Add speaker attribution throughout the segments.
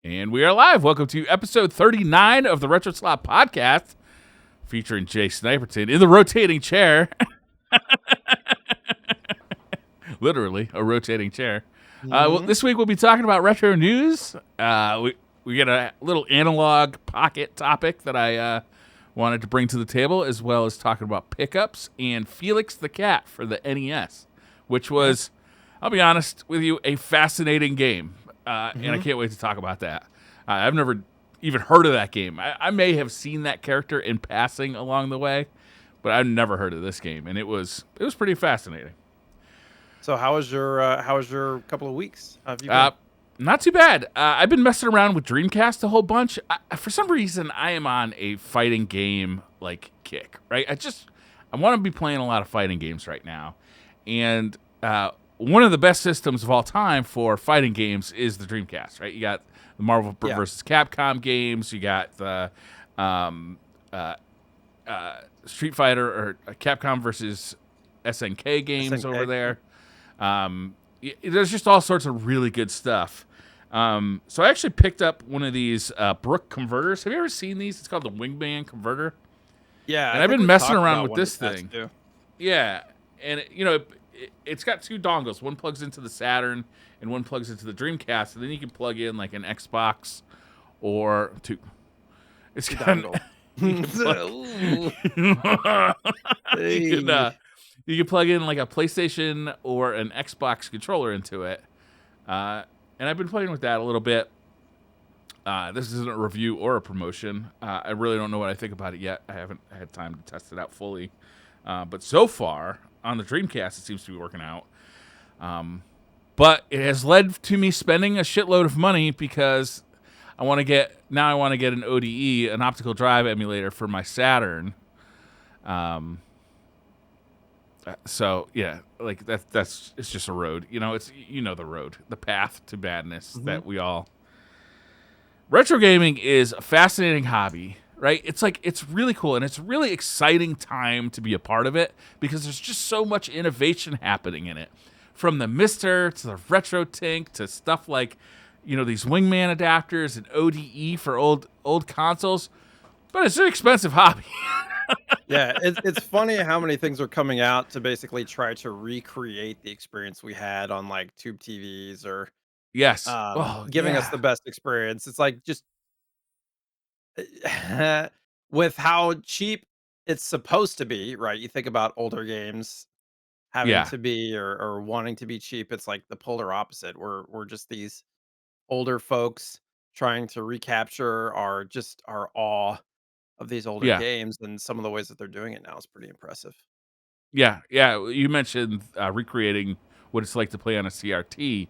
Speaker 1: And we are live. Welcome to episode 39 of the RetroSlot podcast, featuring JSniperton in the rotating chair. Literally, a rotating chair. Well, this week we'll be talking about retro news. We get a little analog pocket topic that I wanted to bring to the table, as well as talking about pickups and Felix the Cat for the NES, which was, I'll be honest with you, a fascinating game. And I can't wait to talk about that. I've never even heard of that game. I may have seen that character in passing along the way, but I've never heard of this game, and it was pretty fascinating.
Speaker 2: So how was your couple of weeks? How have you been?
Speaker 1: Not too bad. I've been messing around with Dreamcast a whole bunch. For some reason, I am on a fighting game like kick, right? I want to be playing a lot of fighting games right now, and one of the best systems of all time for fighting games is the Dreamcast, right? You got the Marvel versus Capcom games. You got the Street Fighter or Capcom versus SNK games over there. There's just all sorts of really good stuff. So I actually picked up one of these Brook converters. Have you ever seen these? It's called the Wingman converter.
Speaker 2: Yeah,
Speaker 1: and I've been messing around with this thing. Yeah, and it's got two dongles. One plugs into the Saturn, and one plugs into the Dreamcast. And then you can plug in like an Xbox or two. It's got you can plug in like a PlayStation or an Xbox controller into it. And I've been playing with that a little bit. This isn't a review or a promotion. I really don't know what I think about it yet. I haven't had time to test it out fully. But so far, on the Dreamcast, it seems to be working out. But it has led to me spending a shitload of money because I want to get an ODE, an optical drive emulator for my Saturn. So yeah, like it's just a road, it's the road, the path to madness that we all. Retro gaming is a fascinating hobby, right? It's really cool, and it's a really exciting time to be a part of it because there's just so much innovation happening in it, from the Mister to the Retro Tink to stuff like these Wingman adapters and ODE for old consoles, but it's an expensive hobby.
Speaker 2: Yeah, it's funny how many things are coming out to basically try to recreate the experience we had on like tube TVs or
Speaker 1: Yes,
Speaker 2: giving us the best experience. It's like just with how cheap it's supposed to be, right? You think about older games having to be or wanting to be cheap. It's like the polar opposite. We're just these older folks trying to recapture our awe of these older games, and some of the ways that they're doing it now is pretty impressive.
Speaker 1: Yeah. You mentioned recreating what it's like to play on a CRT,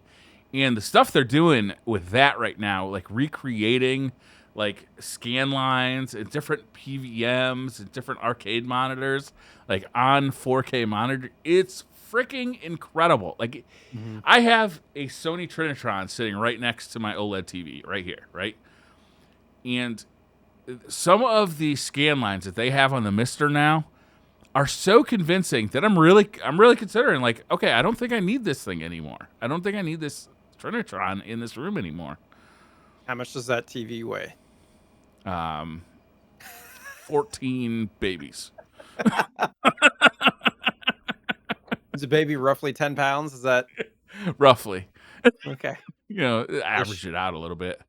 Speaker 1: and the stuff they're doing with that right now, like recreating like scan lines and different PVMs and different arcade monitors, like on 4K monitor, it's freaking incredible. Like I have a Sony Trinitron sitting right next to my OLED TV right here, right? And some of the scan lines that they have on the Mister now are so convincing that I'm really considering, like, okay, I don't think I need this thing anymore. I don't think I need this Trinitron in this room anymore.
Speaker 2: How much does that TV weigh?
Speaker 1: 14 babies.
Speaker 2: Is a baby roughly 10 pounds? Is that
Speaker 1: roughly?
Speaker 2: Okay.
Speaker 1: Average it out a little bit.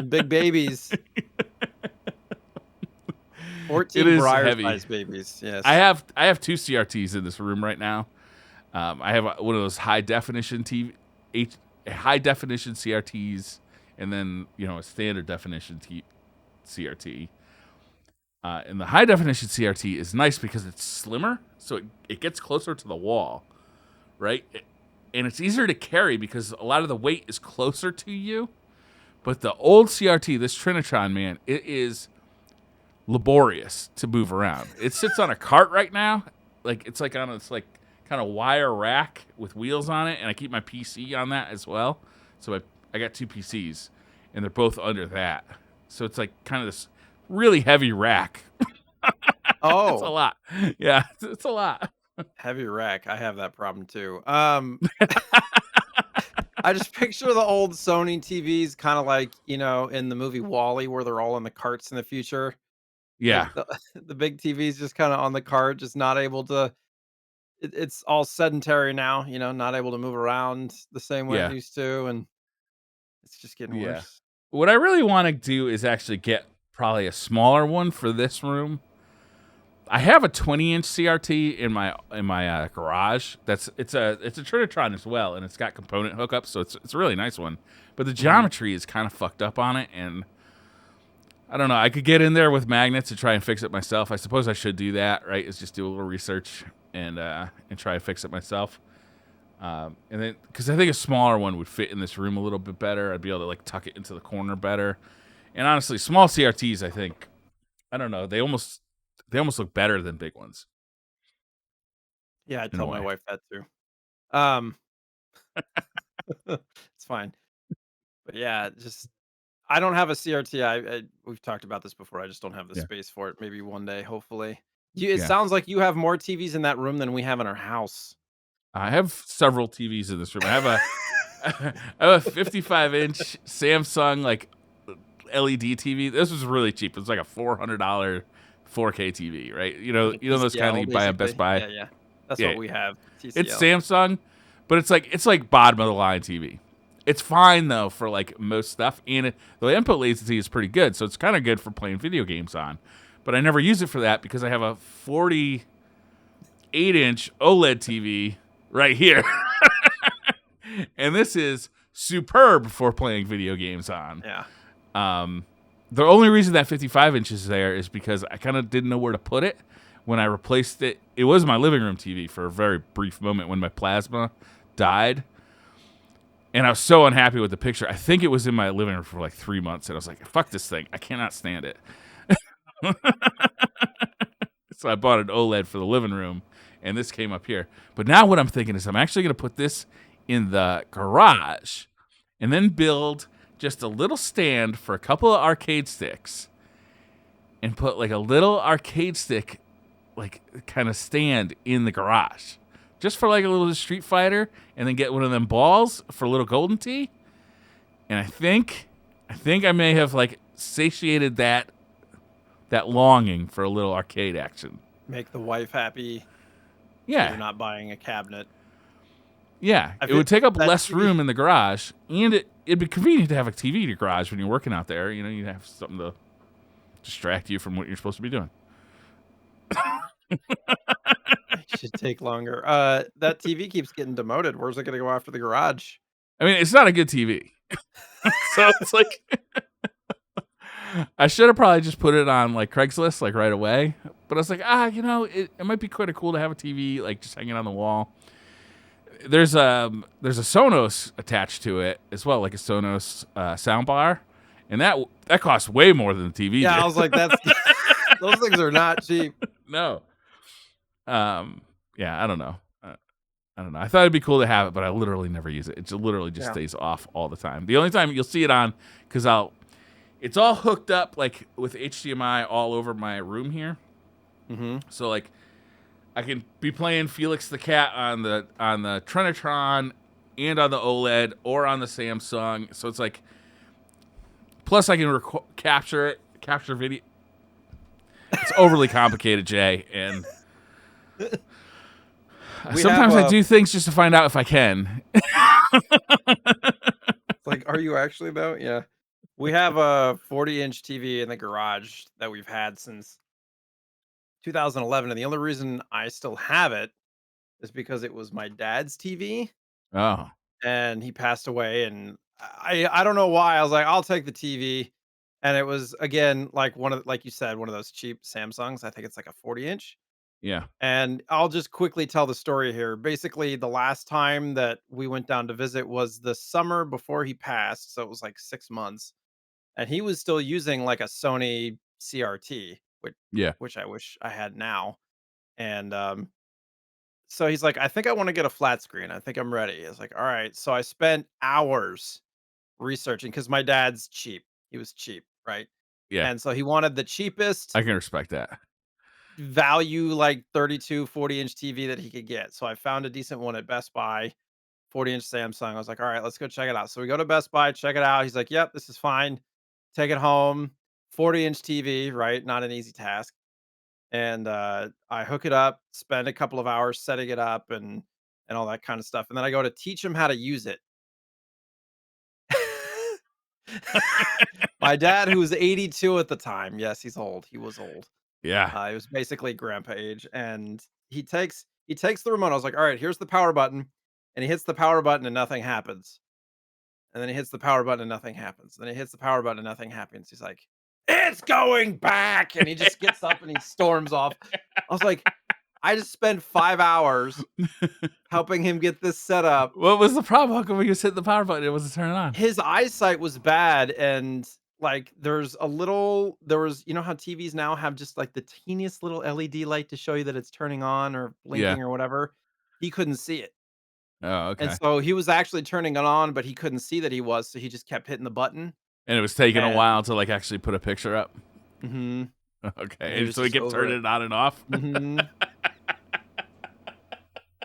Speaker 2: Big babies. 14 Briar-sized babies. Yes.
Speaker 1: I have two CRTs in this room right now. I have one of those high definition CRTs, and then a standard definition CRT. And the high definition CRT is nice because it's slimmer, so it gets closer to the wall, right? And it's easier to carry because a lot of the weight is closer to you. But the old CRT, this Trinitron, man, it is laborious to move around. It sits on a cart right now. It's like kind of wire rack with wheels on it, and I keep my PC on that as well. So I got two PCs, and they're both under that. So it's like kind of this really heavy rack.
Speaker 2: Oh,
Speaker 1: it's a lot. Yeah, it's a lot.
Speaker 2: Heavy rack. I have that problem too. I just picture the old Sony TVs kinda like, in the movie WALL-E where they're all in the carts in the future. Like,
Speaker 1: Yeah,
Speaker 2: the the big TV's just kinda on the cart, just not able to it's all sedentary now, not able to move around the same way it
Speaker 1: yeah,
Speaker 2: used to, and it's just getting
Speaker 1: yeah.
Speaker 2: worse.
Speaker 1: What I really want to do is actually get probably a smaller one for this room. I have a 20-inch CRT in my garage. It's a Trinitron as well, and it's got component hookups, so it's a really nice one. But the
Speaker 2: Mhm.
Speaker 1: geometry is kind of fucked up on it, and I don't know. I could get in there with magnets and try and fix it myself. I suppose I should do that, right? Is just do a little research and try and fix it myself. And then because I think a smaller one would fit in this room a little bit better. I'd be able to like tuck it into the corner better. And honestly, small CRTs, I think, I don't know, they almost look better than big ones
Speaker 2: Yeah, I
Speaker 1: in a
Speaker 2: tell my
Speaker 1: way.
Speaker 2: wife that too. Um, it's fine. But yeah, just I don't have a CRT. We've talked about this before. I just don't have the
Speaker 1: Yeah,
Speaker 2: space for it. Maybe one day, hopefully. It
Speaker 1: yeah.
Speaker 2: sounds like you have more TVs in that room than we have in our house.
Speaker 1: I have several TVs in this room. I have a I have a 55-inch Samsung like LED TV. This was really cheap. It was like a $400 4K TV, right?
Speaker 2: Like a
Speaker 1: Those kind that
Speaker 2: TCL,
Speaker 1: you buy at Best
Speaker 2: basically.
Speaker 1: Buy.
Speaker 2: Yeah, yeah. That's what
Speaker 1: Yeah,
Speaker 2: we have.
Speaker 1: it's
Speaker 2: TCL.
Speaker 1: Samsung, but it's like bottom of the line TV. It's fine though for like most stuff, and the input latency is pretty good, so it's kind of good for playing video games on. But I never use it for that because I have a 48-inch OLED TV right here, and this is superb for playing video games on.
Speaker 2: Yeah.
Speaker 1: Um, the only reason that 55 inches is there is because I kind of didn't know where to put it when I replaced it. It was my living room TV for a very brief moment when my plasma died. And I was so unhappy with the picture. I think it was in my living room for like 3 months. And I was like, fuck this thing. I cannot stand it. So I bought an OLED for the living room. And this came up here. But now what I'm thinking is I'm actually going to put this in the garage and then build just a little stand for a couple of arcade sticks and put like a little arcade stick like kind of stand in the garage just for like a little Street Fighter, and then get one of them balls for a little Golden Tee. And I think I may have like satiated that longing for a little arcade action.
Speaker 2: Make the wife happy so you're
Speaker 1: Yeah.
Speaker 2: not buying a cabinet.
Speaker 1: Yeah,
Speaker 2: I
Speaker 1: it
Speaker 2: feel
Speaker 1: would take up
Speaker 2: that
Speaker 1: less
Speaker 2: TV.
Speaker 1: room in the garage, and it'd be convenient to have a TV in your garage when you're working out there. You'd have something to distract you from what you're supposed to be doing.
Speaker 2: Should take longer. That TV keeps getting demoted. Where's it gonna go after the garage?
Speaker 1: I mean, it's not a good TV, so it's like I should have probably just put it on like Craigslist like right away. But I was like, it might be kind of cool to have a TV like just hanging on the wall. There's a Sonos attached to it as well, like a Sonos soundbar, and that costs way more than the TV
Speaker 2: Yeah, I
Speaker 1: did.
Speaker 2: was like, that's those things are not cheap.
Speaker 1: No, yeah, I don't know. I don't know. I thought it'd be cool to have it, but I literally never use it. It just literally just
Speaker 2: Yeah.
Speaker 1: stays off all the time. The only time you'll see it on, because it's all hooked up like with HDMI all over my room here.
Speaker 2: Mhm.
Speaker 1: So like I can be playing Felix the Cat on the Trinitron and on the OLED or on the Samsung. So it's like, plus I can capture video. It's overly complicated, Jay, and
Speaker 2: We have
Speaker 1: sometimes I
Speaker 2: a
Speaker 1: do things just to find out if I can.
Speaker 2: It's like, are you actually though? Yeah. We have a 40-inch TV in the garage that we've had since 2011, and the only reason I still have it is because it was my dad's TV,
Speaker 1: Oh,
Speaker 2: and he passed away, and I don't know why. I was like, "I'll take the TV." And it was, again, like like you said, one of those cheap Samsungs. I think it's like a 40-inch.
Speaker 1: yeah,
Speaker 2: And I'll just quickly tell the story here. Basically, the last time that we went down to visit was the summer before he passed, so it was like 6 months, and he was still using, like, a Sony CRT,
Speaker 1: yeah,
Speaker 2: which I wish I had now, and, so he's like, "I think I wanna get a flat screen. I think I'm ready." I was like, "Alright." So I spent hours researching because my dad's cheap. He was cheap, right?
Speaker 1: yeah.
Speaker 2: And so he wanted the cheapest
Speaker 1: I can respect that.
Speaker 2: value, like 32, 40-inch TV that he could get. So I found a decent one at Best Buy. 40-inch Samsung. I was like, all right, let's go check it out. So we go to Best Buy, check it out. He's like, yep, this is fine. Take it home. 40-inch TV, right? Not an easy task. And I hook it up, spend a couple of hours setting it up and all that kind of stuff. And then I go to teach him how to use it. My dad, who was 82 at the time, yes, he's old. He was old.
Speaker 1: Yeah.
Speaker 2: He was basically grandpa age, and he takes the remote. I was like, "All right, here's the power button," and he hits the power button and nothing happens. And then he hits the power button and nothing happens. Then he hits the power button and nothing happens. He's like, "It's going back," and he just gets up and he storms off. I was like, I just spent 5 hours helping him get this set up.
Speaker 1: What was the problem? How come we just hit the power button? It wasn't turning on.
Speaker 2: His eyesight was bad, and like there was, how TVs now have just like the teeniest little LED light to show you that it's turning on or
Speaker 1: Yeah.
Speaker 2: blinking or whatever. He couldn't see it.
Speaker 1: Oh,
Speaker 2: And
Speaker 1: okay.
Speaker 2: so he was actually turning it on, but he couldn't see that he was, so he just kept hitting the button.
Speaker 1: And it was taking a
Speaker 2: And
Speaker 1: while to like actually put a picture up.
Speaker 2: mhm, and
Speaker 1: Okay.
Speaker 2: he
Speaker 1: And
Speaker 2: was
Speaker 1: so we
Speaker 2: just
Speaker 1: kept
Speaker 2: over
Speaker 1: turning
Speaker 2: it.
Speaker 1: it on and off.
Speaker 2: Mhm.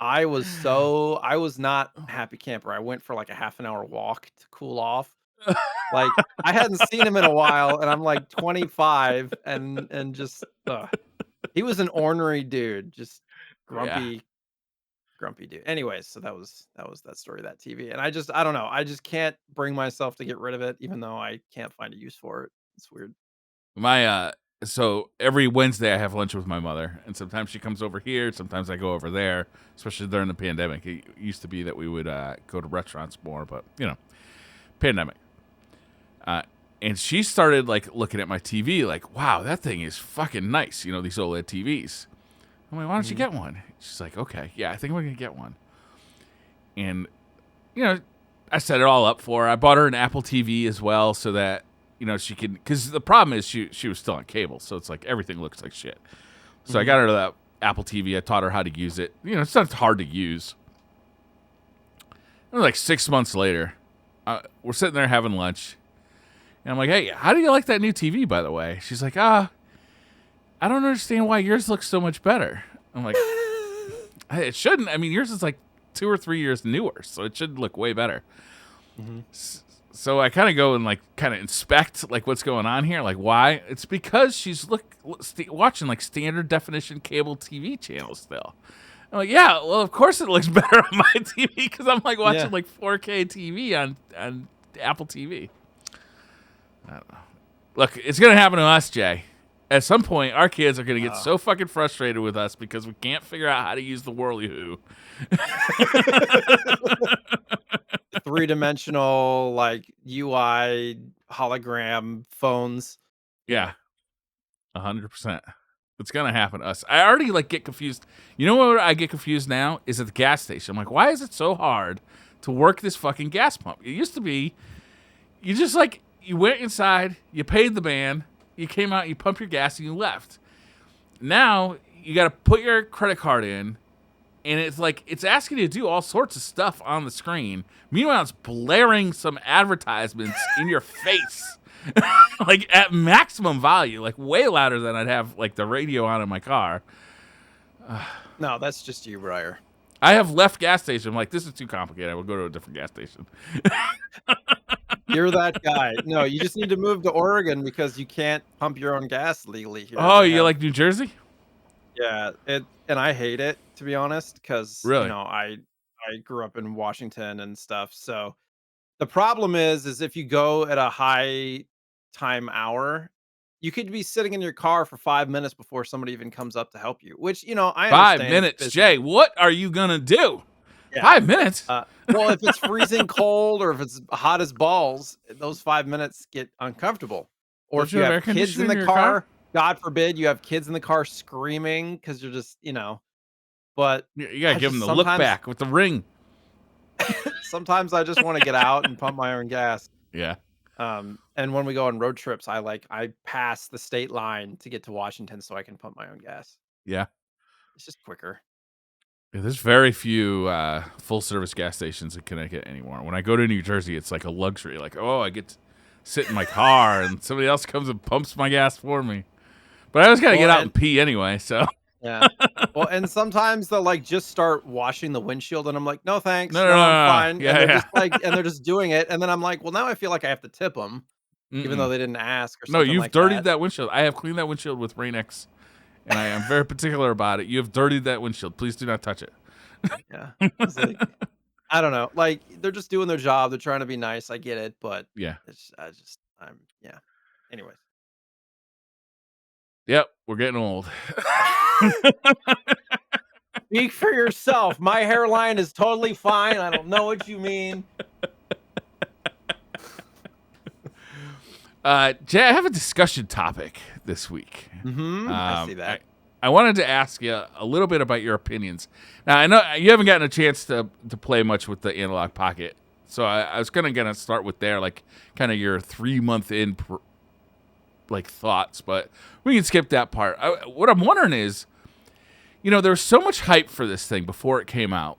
Speaker 2: I was not a happy camper. I went for like a half an hour walk to cool off. Like, I hadn't seen him in a while, and I'm like 25 and just, he was an ornery dude, just
Speaker 1: Yeah.
Speaker 2: grumpy, grumpy dude. Anyways, so that was that story of that TV, and I don't know, I just can't bring myself to get rid of it, even though I can't find a use for it. It's weird.
Speaker 1: My so every Wednesday I have lunch with my mother, and sometimes she comes over here, sometimes I go over there, especially during the pandemic. It used to be that we would go to restaurants more, but pandemic. Uh, and she started like looking at my TV, like, "Wow, that thing is fucking nice." These OLED TVs. I'm like, "Why don't you
Speaker 2: Mhm,
Speaker 1: get one?" She's like, "Okay, yeah, I think we're gonna get one." And you know, I set it all up for her. I bought her an Apple TV as well, so that she could. Because the problem is she was still on cable, so it's like everything looks like shit. So I
Speaker 2: mhm.
Speaker 1: got her that Apple TV. I taught her how to use it. It's not hard to use. And like 6 months later, we're sitting there having lunch, and I'm like, "Hey, how do you like that new TV, by the way?" She's like, I don't understand why yours looks so much better." I'm like, "It shouldn't. I mean, yours is like 2 or 3 years newer, so it should look way better."
Speaker 2: Mhm.
Speaker 1: So I kind of go and like kind of inspect like what's going on here, like why. It's because she's watching like standard definition cable TV channels still. I'm like, yeah, well, of course it looks better on my TV because I'm like watching
Speaker 2: Yeah.
Speaker 1: like 4K TV on Apple TV. I don't know. Look, it's gonna happen to us, Jay. At some point, our kids are gonna get
Speaker 2: Oh.
Speaker 1: so fucking frustrated with us because we can't figure out how to use the Whirly Hoo.
Speaker 2: Three-dimensional, like, UI hologram phones.
Speaker 1: Yeah,
Speaker 2: Yeah.
Speaker 1: 100%. It's gonna happen to us. I already like get confused. You know what I get confused now is at the gas station. I'm like, why is it so hard to work this fucking gas pump? It used to be you just like you went inside, you paid the man, you came out, you pumped your gas, and you left. Now you got to put your credit card in, and it's like it's asking you to do all sorts of stuff on the screen. Meanwhile, it's blaring some advertisements in your face, like at maximum volume, like way louder than I'd have like the radio on in my car.
Speaker 2: No, that's just you, Briar.
Speaker 1: I have left gas station. I'm like, this is too complicated. I will go to a different gas station.
Speaker 2: You're that guy. No, you just need to move to Oregon because you can't pump your own gas legally here.
Speaker 1: Oh,
Speaker 2: They
Speaker 1: you
Speaker 2: have
Speaker 1: like New Jersey?
Speaker 2: Yeah, and I hate it, to be honest, because
Speaker 1: Really?
Speaker 2: I grew up in Washington and stuff, so the problem is if you go at a high time hour, you could be sitting in your car for 5 minutes before somebody even comes up to help you, which, I
Speaker 1: 5
Speaker 2: understand it's
Speaker 1: minutes,
Speaker 2: busy.
Speaker 1: Jay. What are you gonna do?
Speaker 2: Yeah.
Speaker 1: 5 minutes?
Speaker 2: Well, if it's freezing cold or if it's hot as balls, those 5 minutes get uncomfortable. Or
Speaker 1: Don't
Speaker 2: if
Speaker 1: you
Speaker 2: you
Speaker 1: have air
Speaker 2: have kids in
Speaker 1: conditioning
Speaker 2: the
Speaker 1: in your car?
Speaker 2: car, God forbid you have kids in the car screaming because 'cause you're just, but
Speaker 1: You gotta
Speaker 2: I
Speaker 1: give him
Speaker 2: just
Speaker 1: the look back with the ring.
Speaker 2: sometimes I just wanna get out and pump my own gas.
Speaker 1: Yeah,
Speaker 2: And when we go on road trips, I pass the state line to get to Washington so I can pump my own gas.
Speaker 1: yeah.
Speaker 2: It's just quicker.
Speaker 1: Yeah, there's very few full service gas stations in Connecticut anymore. When I go to New Jersey, it's like a luxury. Like, oh, I get to sit in my car and somebody else comes and pumps my gas for me. But I always gotta
Speaker 2: Well,
Speaker 1: get out
Speaker 2: and
Speaker 1: and pee anyway. So
Speaker 2: Yeah. Well, and sometimes they'll, like, just start washing the windshield, and I'm like, "No,
Speaker 1: No,
Speaker 2: thanks.
Speaker 1: no,
Speaker 2: No,
Speaker 1: no,
Speaker 2: I'm
Speaker 1: no, no.
Speaker 2: fine." And
Speaker 1: Yeah,
Speaker 2: they're
Speaker 1: yeah.
Speaker 2: just like and they're just doing it, and then I'm like, "Well, now I feel like I have to tip them, even though
Speaker 1: Mm-mm.
Speaker 2: they didn't ask or
Speaker 1: No,
Speaker 2: something
Speaker 1: you've
Speaker 2: like
Speaker 1: dirtied
Speaker 2: that."
Speaker 1: that windshield. I have cleaned that windshield with Rain-X, and I am very particular about it. You have dirtied that windshield. Please do not touch it.
Speaker 2: Yeah. It's like I don't know, like, they're just doing their job, they're trying to be nice, I get it, but
Speaker 1: Yeah.
Speaker 2: I'm yeah. Anyways.
Speaker 1: Yep, we're getting old.
Speaker 2: Speak for yourself. My hairline is totally fine. I don't know what you mean.
Speaker 1: Jay, I have a discussion topic this week.
Speaker 2: Mhm. I see
Speaker 1: I
Speaker 2: that.
Speaker 1: I wanted to ask you a little bit about your opinions. Now, I know you haven't gotten a chance to play much with the Analog Pocket, so I was gonna start with there, like kind of your 3 month in like thoughts, but we can skip that part. What I'm wondering is, there was so much hype for this thing before it came out,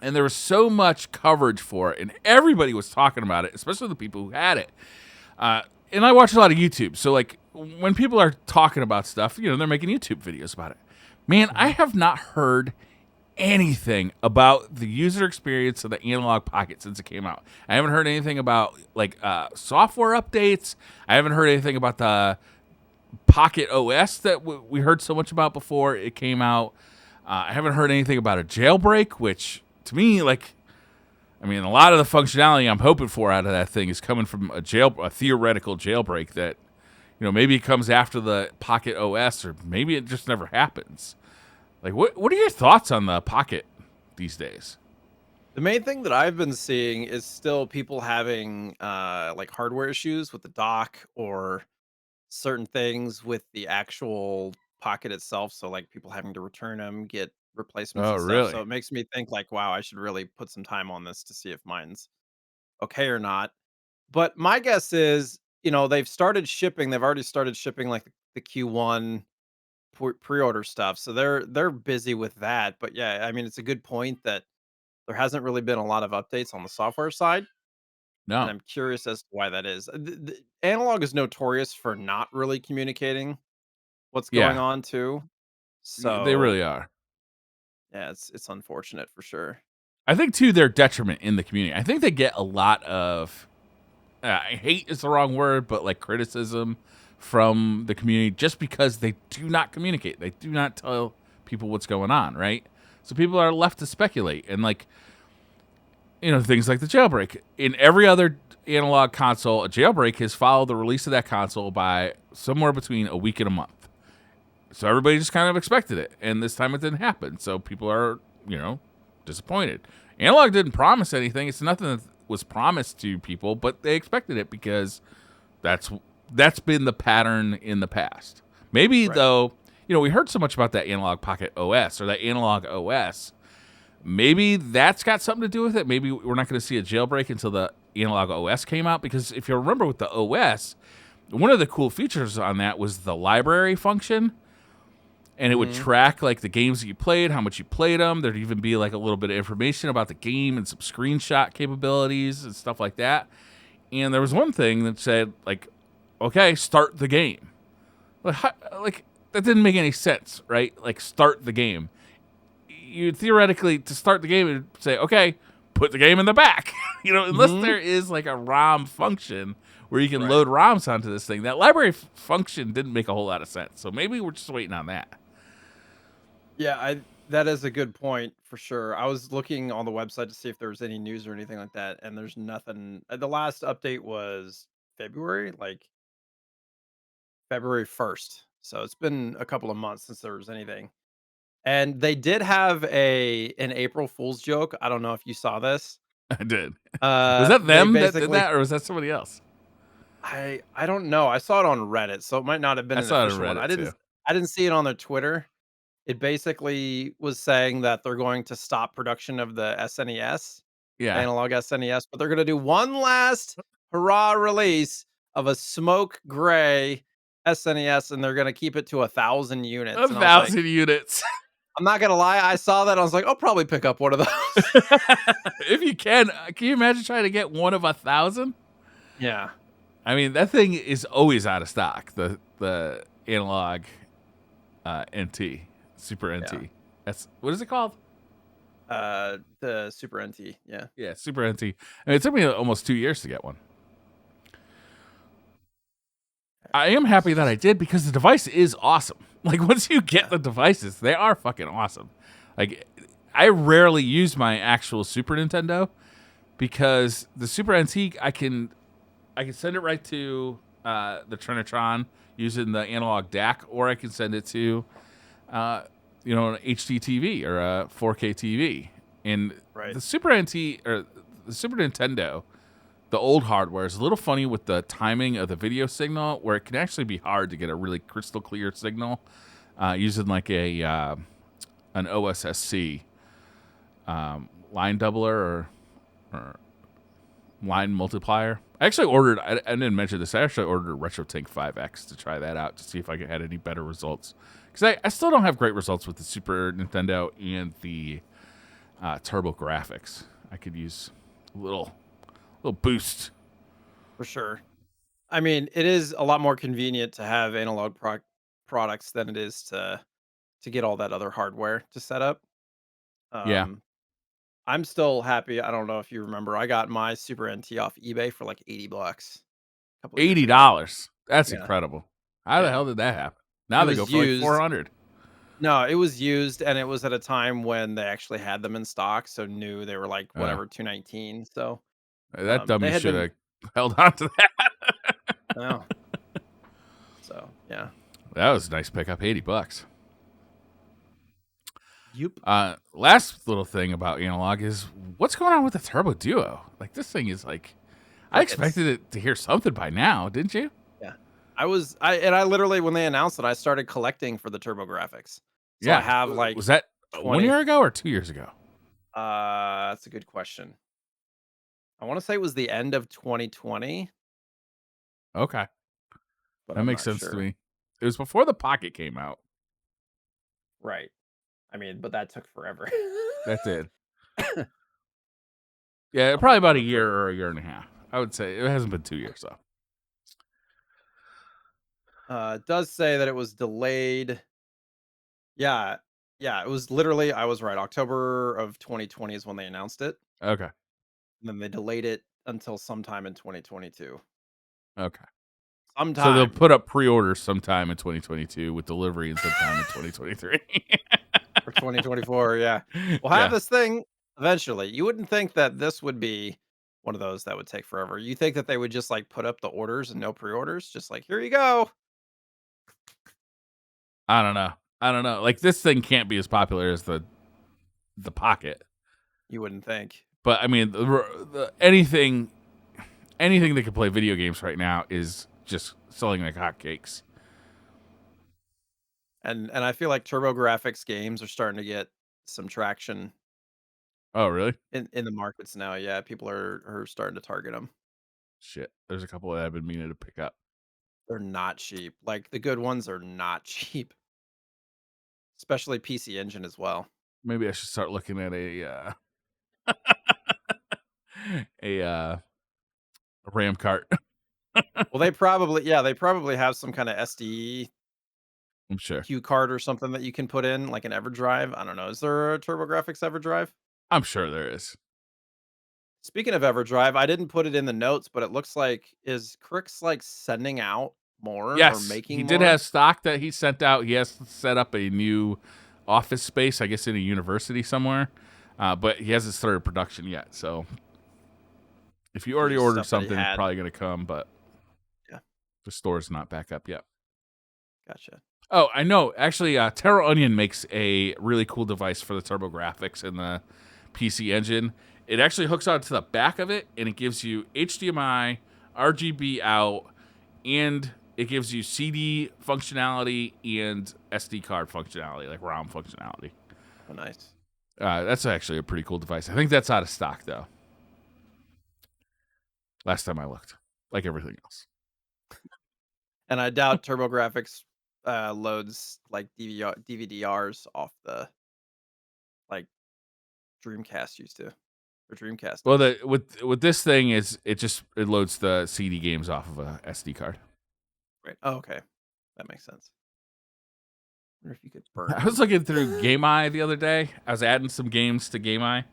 Speaker 1: and there was so much coverage for it, and everybody was talking about it, especially the people who had it. Uh, and I watch a lot of YouTube, so like when people are talking about stuff, they're making YouTube videos about it. Man, I
Speaker 2: Mhm.
Speaker 1: have not heard anything about the user experience of the Analog Pocket since it came out. I haven't heard anything about like software updates. I haven't heard anything about the Pocket OS that we heard so much about before it came out. I haven't heard anything about a jailbreak, which to me, like, I mean, a lot of the functionality I'm hoping for out of that thing is coming from a theoretical jailbreak that, maybe it comes after the Pocket OS, or maybe it just never happens. Like, what are your thoughts on the Pocket these days?
Speaker 2: The main thing that I've been seeing is still people having like hardware issues with the dock or certain things with the actual pocket itself. So like people having to return them, get replacements
Speaker 1: Oh,
Speaker 2: and stuff.
Speaker 1: really?
Speaker 2: So it makes me think like, wow, I should really put some time on this to see if mine's okay or not. But my guess is, they've started shipping. They've already started shipping like the Q1 pre-order stuff. So they're busy with that. But yeah, I mean, it's a good point that there hasn't really been a lot of updates on the software side, and
Speaker 1: No.
Speaker 2: I'm curious as to why that is. Analog is notorious for not really communicating what's going
Speaker 1: Yeah,
Speaker 2: on too.
Speaker 1: they
Speaker 2: So
Speaker 1: really are.
Speaker 2: yeah, it's unfortunate for sure.
Speaker 1: I think to their detriment in the community. I think they get a lot of hate is the wrong word, but like criticism from the community just because they do not communicate. They do not tell people what's going on, right? So people are left to speculate, and like things like the jailbreak. In every other analog console, a jailbreak has followed the release of that console by somewhere between a week and a month. So everybody just kind of expected it, and this time it didn't happen. So people are, disappointed. Analog didn't promise anything. It's nothing that was promised to people, but they expected it because that's that's been the pattern in the past. Maybe
Speaker 2: Right.
Speaker 1: though, we heard so much about that Analog Pocket OS or that Analog OS. Maybe that's got something to do with it. Maybe we're not going to see a jailbreak until the Analog OS came out, because if you remember with the OS, one of the cool features on that was the library function, and it would
Speaker 2: Mhm.
Speaker 1: track like the games that you played, how much you played them. There'd even be like a little bit of information about the game and some screenshot capabilities and stuff like that. And there was one thing that said like, okay, start the game. Like that didn't make any sense, right? Like start the game. You theoretically, to start the game, it'd say, okay, put the game in the back. Unless
Speaker 2: Mhm.
Speaker 1: there is like a ROM function where you can
Speaker 2: Right.
Speaker 1: load ROMs onto this thing. That library function didn't make a whole lot of sense. So maybe we're just waiting on that.
Speaker 2: Yeah, I that is a good point for sure. I was looking on the website to see if there was any news or anything like that, and there's nothing. The last update was February, like February 1st. So it's been a couple of months since there was anything. And they did have an April Fool's joke. I don't know if you saw this.
Speaker 1: I did. Was that
Speaker 2: They
Speaker 1: them that did
Speaker 2: basically
Speaker 1: that, or was that somebody else?
Speaker 2: I don't know. I saw it on Reddit, so it might not have been
Speaker 1: I
Speaker 2: an
Speaker 1: saw it on
Speaker 2: official one.
Speaker 1: Reddit too.
Speaker 2: I didn't see it on their Twitter. It basically was saying that they're going to stop production of the SNES, the
Speaker 1: Yeah.
Speaker 2: analog SNES, but they're gonna do one last hurrah release of a smoke gray SNES, and they're gonna keep it to 1,000
Speaker 1: A
Speaker 2: units. And I was like,
Speaker 1: thousand units.
Speaker 2: I'm not gonna lie, I saw that, I was like, "I'll probably pick up one of those."
Speaker 1: If you can you imagine trying to get one of 1,000?
Speaker 2: Yeah.
Speaker 1: I mean, that thing is always out of stock. The analog NT, Super
Speaker 2: Yeah.
Speaker 1: NT. That's what is it called?
Speaker 2: The Super NT. Yeah.
Speaker 1: Yeah, Super NT. And it took me almost 2 years to get one. I am happy that I did because the device is awesome. Like once you get
Speaker 2: Yeah.
Speaker 1: the devices, they are fucking awesome. Like I rarely use my actual Super Nintendo because the Super NT I can send it right to the Trinitron using the analog DAC, or I can send it to an HD TV or a 4K TV. And
Speaker 2: Right.
Speaker 1: the Super NT or the Super Nintendo, the old hardware is a little funny with the timing of the video signal, where it can actually be hard to get a really crystal clear signal using like a an OSSC line doubler or line multiplier. I actually ordered. I didn't mention this. I actually ordered a RetroTink 5X to try that out to see if I had any better results. Because I still don't have great results with the Super Nintendo and the Turbo Graphics. I could use a little boost.
Speaker 2: For sure. I mean, it is a lot more convenient to have analog products than it is to get all that other hardware to set up.
Speaker 1: Yeah,
Speaker 2: Um, I'm still happy. I don't know if you remember, I got my Super NT off eBay for like $80 a couple years ago.
Speaker 1: $80. That's
Speaker 2: Yeah,
Speaker 1: incredible. How the
Speaker 2: yeah.
Speaker 1: hell did that happen? Now
Speaker 2: It
Speaker 1: they go
Speaker 2: was
Speaker 1: for like
Speaker 2: used.
Speaker 1: 400.
Speaker 2: No, it was used, and it was at a time when they actually had them in stock, so new they were like
Speaker 1: Uh,
Speaker 2: whatever 219. So
Speaker 1: that
Speaker 2: they
Speaker 1: dummy
Speaker 2: had
Speaker 1: should
Speaker 2: been.
Speaker 1: have held on to that.
Speaker 2: Oh, so yeah.
Speaker 1: That was a nice pickup. $80.
Speaker 2: Yep.
Speaker 1: Last little thing about Analog is what's going on with the Turbo Duo? Like this thing is like I
Speaker 2: Crickets.
Speaker 1: expected it to hear something by now, didn't you?
Speaker 2: Yeah. I literally when they announced it, I started collecting for the Turbo Graphics. So I
Speaker 1: Yeah.
Speaker 2: have like
Speaker 1: Was that
Speaker 2: 20.
Speaker 1: 1 year ago or 2 years ago?
Speaker 2: That's a good question. I want to say it was the end of 2020,
Speaker 1: Okay.
Speaker 2: but
Speaker 1: That
Speaker 2: I'm
Speaker 1: makes
Speaker 2: not
Speaker 1: sense to
Speaker 2: sure.
Speaker 1: me. It was before the Pocket came out.
Speaker 2: Right. I mean, but that took forever.
Speaker 1: That did. Yeah,
Speaker 2: I'm
Speaker 1: probably
Speaker 2: looking
Speaker 1: about a
Speaker 2: real quick.
Speaker 1: year or a year and a half. I would say it hasn't been 2 years though.
Speaker 2: It does say that it was delayed. Yeah. Yeah, it was literally I was right. October of 2020 is when they announced it.
Speaker 1: Okay.
Speaker 2: And then they delayed it until sometime in 2022.
Speaker 1: Okay. So they'll
Speaker 2: Sometime
Speaker 1: put up pre-orders sometime in 2022 with delivery in sometime in 2023.
Speaker 2: for 2024. Yeah. We'll have
Speaker 1: Yeah.
Speaker 2: this thing eventually. You wouldn't think that this would be one of those that would take forever. You think that they would just like put up the orders and no pre-orders? Just like, here you go.
Speaker 1: I don't know. I don't know. Like this thing can't be as popular as the Pocket.
Speaker 2: You wouldn't think.
Speaker 1: But I mean, anything that can play video games right now is just selling like hotcakes.
Speaker 2: And I feel like Turbo Graphics games are starting to get some traction
Speaker 1: Oh, really?
Speaker 2: in the markets now. Yeah, people are starting to target them.
Speaker 1: Shit. There's a couple that I've been meaning to pick up.
Speaker 2: They're not cheap. Like the good ones are not cheap, especially PC Engine as well.
Speaker 1: Maybe I should start looking at a RAM cart.
Speaker 2: Well, they probably yeah, they probably have some kind of SD
Speaker 1: I'm sure.
Speaker 2: cue card or something that you can put in, like an EverDrive. I don't know. Is there a TurboGrafx EverDrive?
Speaker 1: I'm sure there is.
Speaker 2: Speaking of EverDrive, I didn't put it in the notes, but it looks like is Crix like sending out more or
Speaker 1: Yes, he
Speaker 2: making
Speaker 1: did
Speaker 2: more?
Speaker 1: have stock that he sent out. He has set up a new office space, I guess, in a university somewhere, but he hasn't started production yet. So if you
Speaker 2: So
Speaker 1: already
Speaker 2: just
Speaker 1: ordered
Speaker 2: stuff that he
Speaker 1: something, it's
Speaker 2: had.
Speaker 1: probably going to come, but
Speaker 2: Yeah,
Speaker 1: the store's not back up yet.
Speaker 2: gotcha.
Speaker 1: Oh, I know. Actually, Terra Onion makes a really cool device for the TurboGrafx and the PC Engine. It actually hooks onto the back of it, and it gives you HDMI, RGB out, and it gives you CD functionality and SD card functionality, like ROM functionality.
Speaker 2: Oh, nice.
Speaker 1: That's actually a pretty cool device. I think that's out of stock, though. Last time I looked, like everything else.
Speaker 2: And I doubt TurboGrafx loads like DVDRs off the like Dreamcast used to or Dreamcast
Speaker 1: Well,
Speaker 2: does.
Speaker 1: with this thing is it loads the CD games off of a SD card.
Speaker 2: Right. Oh, okay. That makes sense. wonder if you could burn
Speaker 1: I was
Speaker 2: them.
Speaker 1: looking through Game Eye the other day. I was adding some games to Game Eye.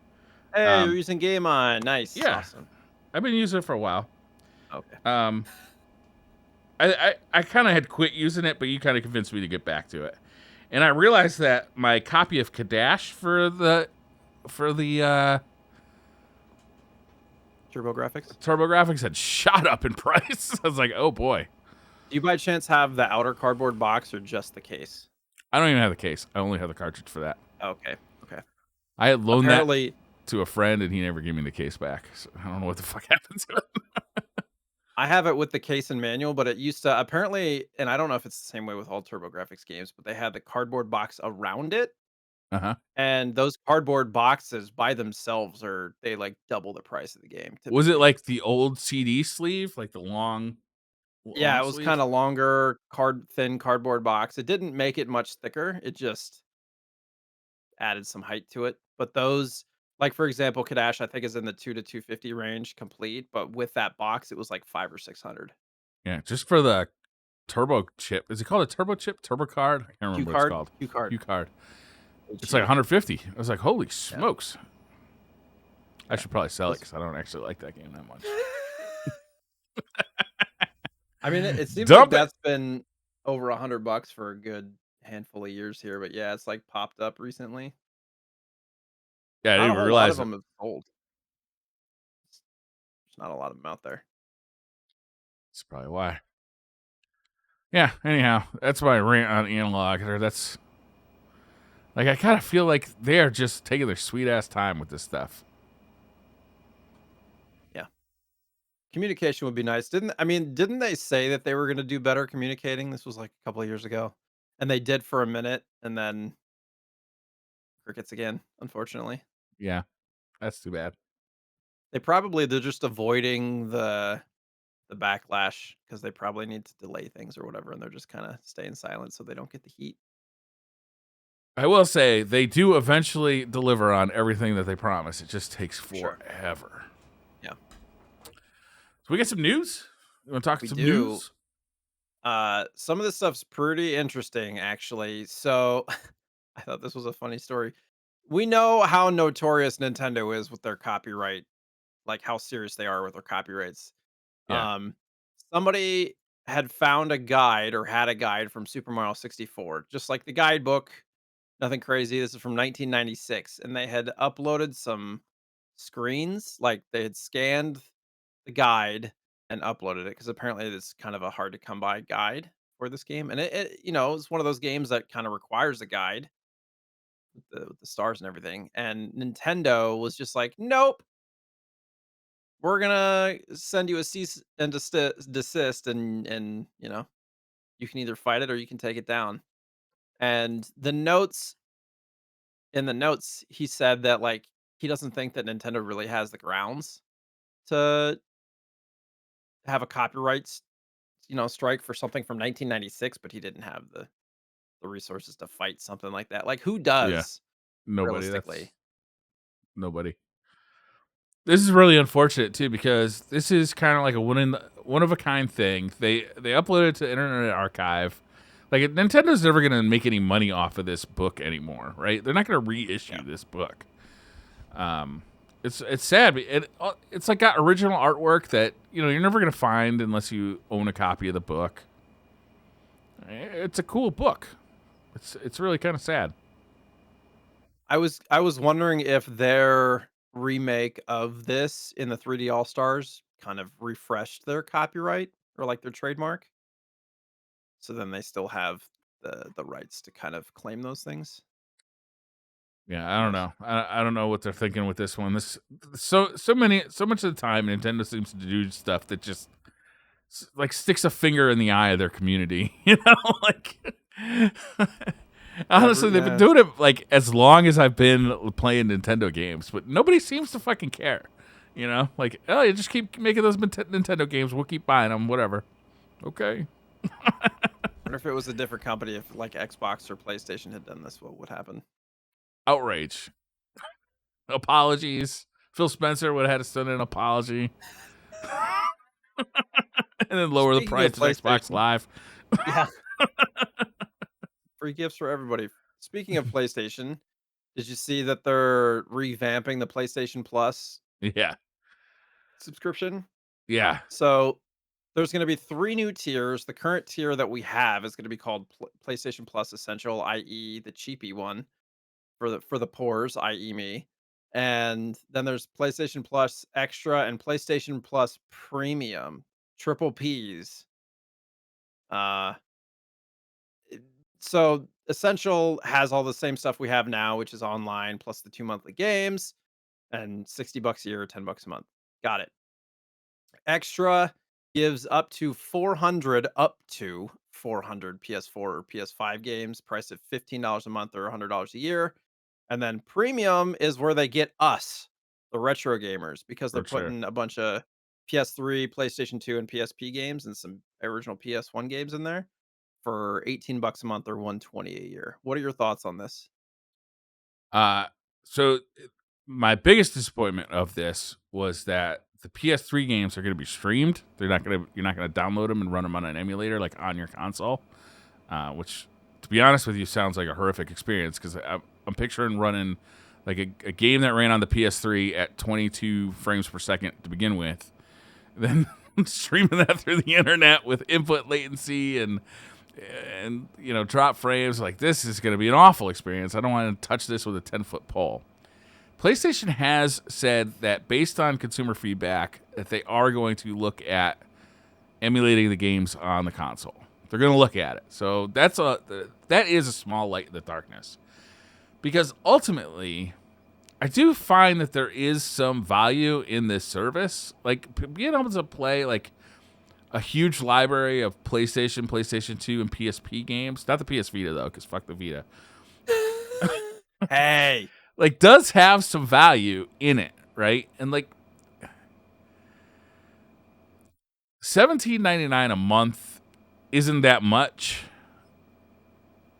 Speaker 2: Hey, you're using Game On. Nice.
Speaker 1: Yeah,
Speaker 2: Awesome.
Speaker 1: I've been using it for a while.
Speaker 2: Okay.
Speaker 1: Um, I kind of had quit using it, but you kind of convinced me to get back to it. And I realized that my copy of Kadash for the
Speaker 2: TurboGrafx?
Speaker 1: TurboGrafx had shot up in price. I was like, oh boy.
Speaker 2: Do you by chance have the outer cardboard box or just the case?
Speaker 1: I don't even have the case. I only have the cartridge for that.
Speaker 2: Okay. Okay.
Speaker 1: I had loaned that
Speaker 2: Apparently,
Speaker 1: to a friend, and he never gave me the case back. So I don't know what the fuck happened to it.
Speaker 2: I have it with the case and manual, but it used to apparently, and I don't know if it's the same way with all TurboGrafx games, but they had the cardboard box around it.
Speaker 1: Uh-huh.
Speaker 2: And those cardboard boxes by themselves are they like double the price of the game
Speaker 1: Was it
Speaker 2: typically.
Speaker 1: like the old CD sleeve, like the
Speaker 2: Yeah,
Speaker 1: long
Speaker 2: it was
Speaker 1: sleeve?
Speaker 2: kind of longer, thin cardboard box. It didn't make it much thicker. It just added some height to it. But those, like for example, Kadash, I think is in the 2 to 250 range complete. But with that box, it was like 5 or 600.
Speaker 1: Yeah, just for the turbo chip. Is it called a turbo chip? Turbo card? I can't
Speaker 2: Q
Speaker 1: remember what it's
Speaker 2: card,
Speaker 1: called.
Speaker 2: Q card,
Speaker 1: Q card. It's like
Speaker 2: HU.
Speaker 1: 150. I was like, holy
Speaker 2: Yeah,
Speaker 1: smokes. I
Speaker 2: yeah.
Speaker 1: should probably sell it
Speaker 2: Those-
Speaker 1: because I don't actually like that game that much.
Speaker 2: I mean, it seems like
Speaker 1: Dump it.
Speaker 2: that's been over $100 for a good handful of years here. But yeah, it's like popped up recently.
Speaker 1: Yeah, I
Speaker 2: Not
Speaker 1: didn't
Speaker 2: a
Speaker 1: even
Speaker 2: whole lot of
Speaker 1: realize it.
Speaker 2: them have sold. There's not a lot of them out there.
Speaker 1: That's probably why. Yeah, anyhow, that's my rant on Analog. That's like, I kind of feel like they are just taking their sweet ass time with this stuff.
Speaker 2: Yeah. Communication would be nice. Didn't they say that they were gonna do better communicating? This was like a couple of years ago. And they did for a minute and then crickets again, unfortunately.
Speaker 1: Yeah, that's too bad.
Speaker 2: They're just avoiding the backlash because they probably need to delay things or whatever, and they're just kind of staying silent so they don't get the heat.
Speaker 1: I will say they do eventually deliver on everything that they promise. It just takes
Speaker 2: For sure.
Speaker 1: forever.
Speaker 2: Yeah.
Speaker 1: So we get some news. You want to talk
Speaker 2: We
Speaker 1: some
Speaker 2: do.
Speaker 1: news?
Speaker 2: Some of this stuff's pretty interesting, actually. So I thought this was a funny story. We know how notorious Nintendo is with their copyright, like how serious they are with their copyrights.
Speaker 1: Yeah.
Speaker 2: Um, Somebody had found a guide or had a guide from Super Mario 64, just like the guidebook, nothing crazy. This is from 1996, and they had uploaded some screens, like they had scanned the guide and uploaded it because apparently it's kind of a hard to come by guide for this game, and it's one of those games that kind of requires a guide with the stars and everything. And Nintendo was just like, nope, we're gonna send you a cease and desist, and you can either fight it or you can take it down. And in the notes, he said that like he doesn't think that Nintendo really has the grounds to have a copyright strike for something from 1996, but he didn't have the resources to fight something like that. Like who
Speaker 1: Yeah.
Speaker 2: does
Speaker 1: Nobody. That's
Speaker 2: realistically?
Speaker 1: nobody. This is really unfortunate too because this is kind of like a one of a kind thing. They upload it to Internet Archive. Like Nintendo's never going to make any money off of this book anymore, right? They're not going to reissue
Speaker 2: Yeah.
Speaker 1: this book. It's sad. It's like got original artwork that you're never going to find unless you own a copy of the book. It's a cool book. It's really kind of sad.
Speaker 2: I was wondering if their remake of this in the 3D All Stars kind of refreshed their copyright or like their trademark, so then they still have the rights to kind of claim those things.
Speaker 1: Yeah, I
Speaker 2: Who
Speaker 1: don't
Speaker 2: knows?
Speaker 1: know. I don't know what they're thinking with this one. So much of the time Nintendo seems to do stuff that just like sticks a finger in the eye of their community. Like honestly, they've been
Speaker 2: Yes.
Speaker 1: doing it like as long as I've been playing Nintendo games, but nobody seems to fucking care. Like, oh, you just keep making those Nintendo games. We'll keep buying them. Whatever. Okay.
Speaker 2: Wonder if it was a different company, if like Xbox or PlayStation had done this, what would happen?
Speaker 1: Outrage. Apologies. Phil Spencer would have had to send an apology and then lower the
Speaker 2: Speaking of
Speaker 1: price of Xbox
Speaker 2: PlayStation,
Speaker 1: Live.
Speaker 2: yeah, free gifts for everybody. Speaking of PlayStation, did you see that they're revamping the PlayStation Plus
Speaker 1: Yeah.
Speaker 2: subscription?
Speaker 1: Yeah.
Speaker 2: So there's going to be three new tiers. The current tier that we have is going to be called PlayStation Plus Essential, i.e., the cheapy one for the poors, i.e., me. And then there's PlayStation Plus Extra and PlayStation Plus Premium, triple P's. Uh, it- so Essential has all the same stuff we have now, which is online plus the 2 monthly games and $60 a year, $10 a month. Got it. Extra gives up to 400 PS4 or PS5 games priced at $15 a month or $100 a year. And then premium is where they get us, the retro gamers, because they're
Speaker 1: For sure.
Speaker 2: putting a bunch of PS3, PlayStation 2, and PSP games and some original PS1 games in there for $18 a month or 120 a year. What are your thoughts on this?
Speaker 1: Uh, so my biggest disappointment of this was that the PS3 games are going to be streamed. You're not going to download them and run them on an emulator like on your console, which, to be honest with you, sounds like a horrific experience because I'm picturing running like a game that ran on the PS3 at 22 frames per second to begin with, then streaming that through the internet with input latency and drop frames. Like, this is going to be an awful experience. I don't want to touch this with a 10-foot pole. PlayStation has said that based on consumer feedback that they are going to look at emulating the games on the console. They're going to look at it. So that is a small light in the darkness. Because ultimately, I do find that there is some value in this service. Like, being able to play like a huge library of PlayStation 2, and PSP games. Not the PS Vita though, because fuck the Vita.
Speaker 2: Hey,
Speaker 1: Like, does have some value in it, right? And like $17.99 a month isn't that much.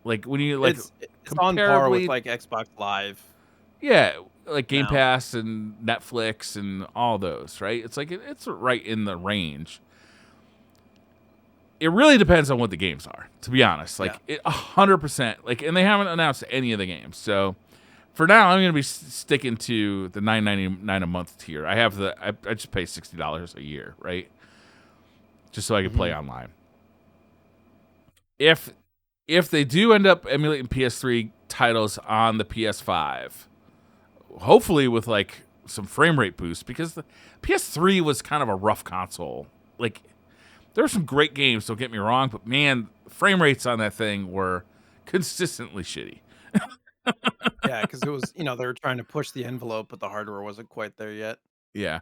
Speaker 1: Like, when you
Speaker 2: it's on par with
Speaker 1: comparably,
Speaker 2: like Xbox Live
Speaker 1: yeah, like Game
Speaker 2: now.
Speaker 1: Pass and Netflix and all those, right? It's like it's right in the range. It really depends on what the games are, to be honest.
Speaker 2: Yeah.
Speaker 1: Like, 100%. Like, and they haven't announced any of the games, so for now, I'm going to be sticking to the $9.99 a month tier. I just pay $60 a year, right? Just so I can play
Speaker 2: Mhm.
Speaker 1: online. If they do end up emulating PS3 titles on the PS5, hopefully with like some frame rate boost, because the PS3 was kind of a rough console. Like, there were some great games, don't get me wrong, but man, frame rates on that thing were consistently shitty.
Speaker 2: Yeah, because it was, they were trying to push the envelope, but the hardware wasn't quite there yet.
Speaker 1: Yeah.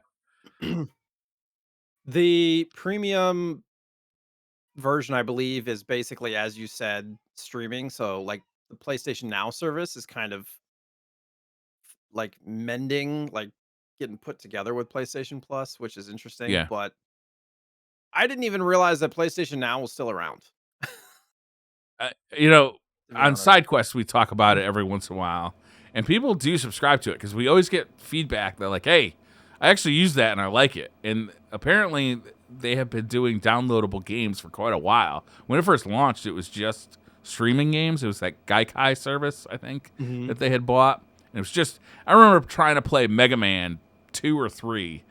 Speaker 2: The premium version, I believe, is basically, as you said, streaming. So, like, the PlayStation Now service is kind of like mending, like getting put together with PlayStation Plus, which is interesting.
Speaker 1: Yeah.
Speaker 2: But I didn't even realize that PlayStation Now was still around,
Speaker 1: Uh, you know,
Speaker 2: to be
Speaker 1: on
Speaker 2: honest.
Speaker 1: side quests we talk about it every once in a while, and people do subscribe to it because we always get feedback. They're like, "Hey, I actually use that and I like it." And apparently, they have been doing downloadable games for quite a while. When it first launched, it was just streaming games. It was that Gaikai service, I think,
Speaker 2: Hmm.
Speaker 1: that they had bought. And it was just, I remember trying to play Mega Man 2 or 3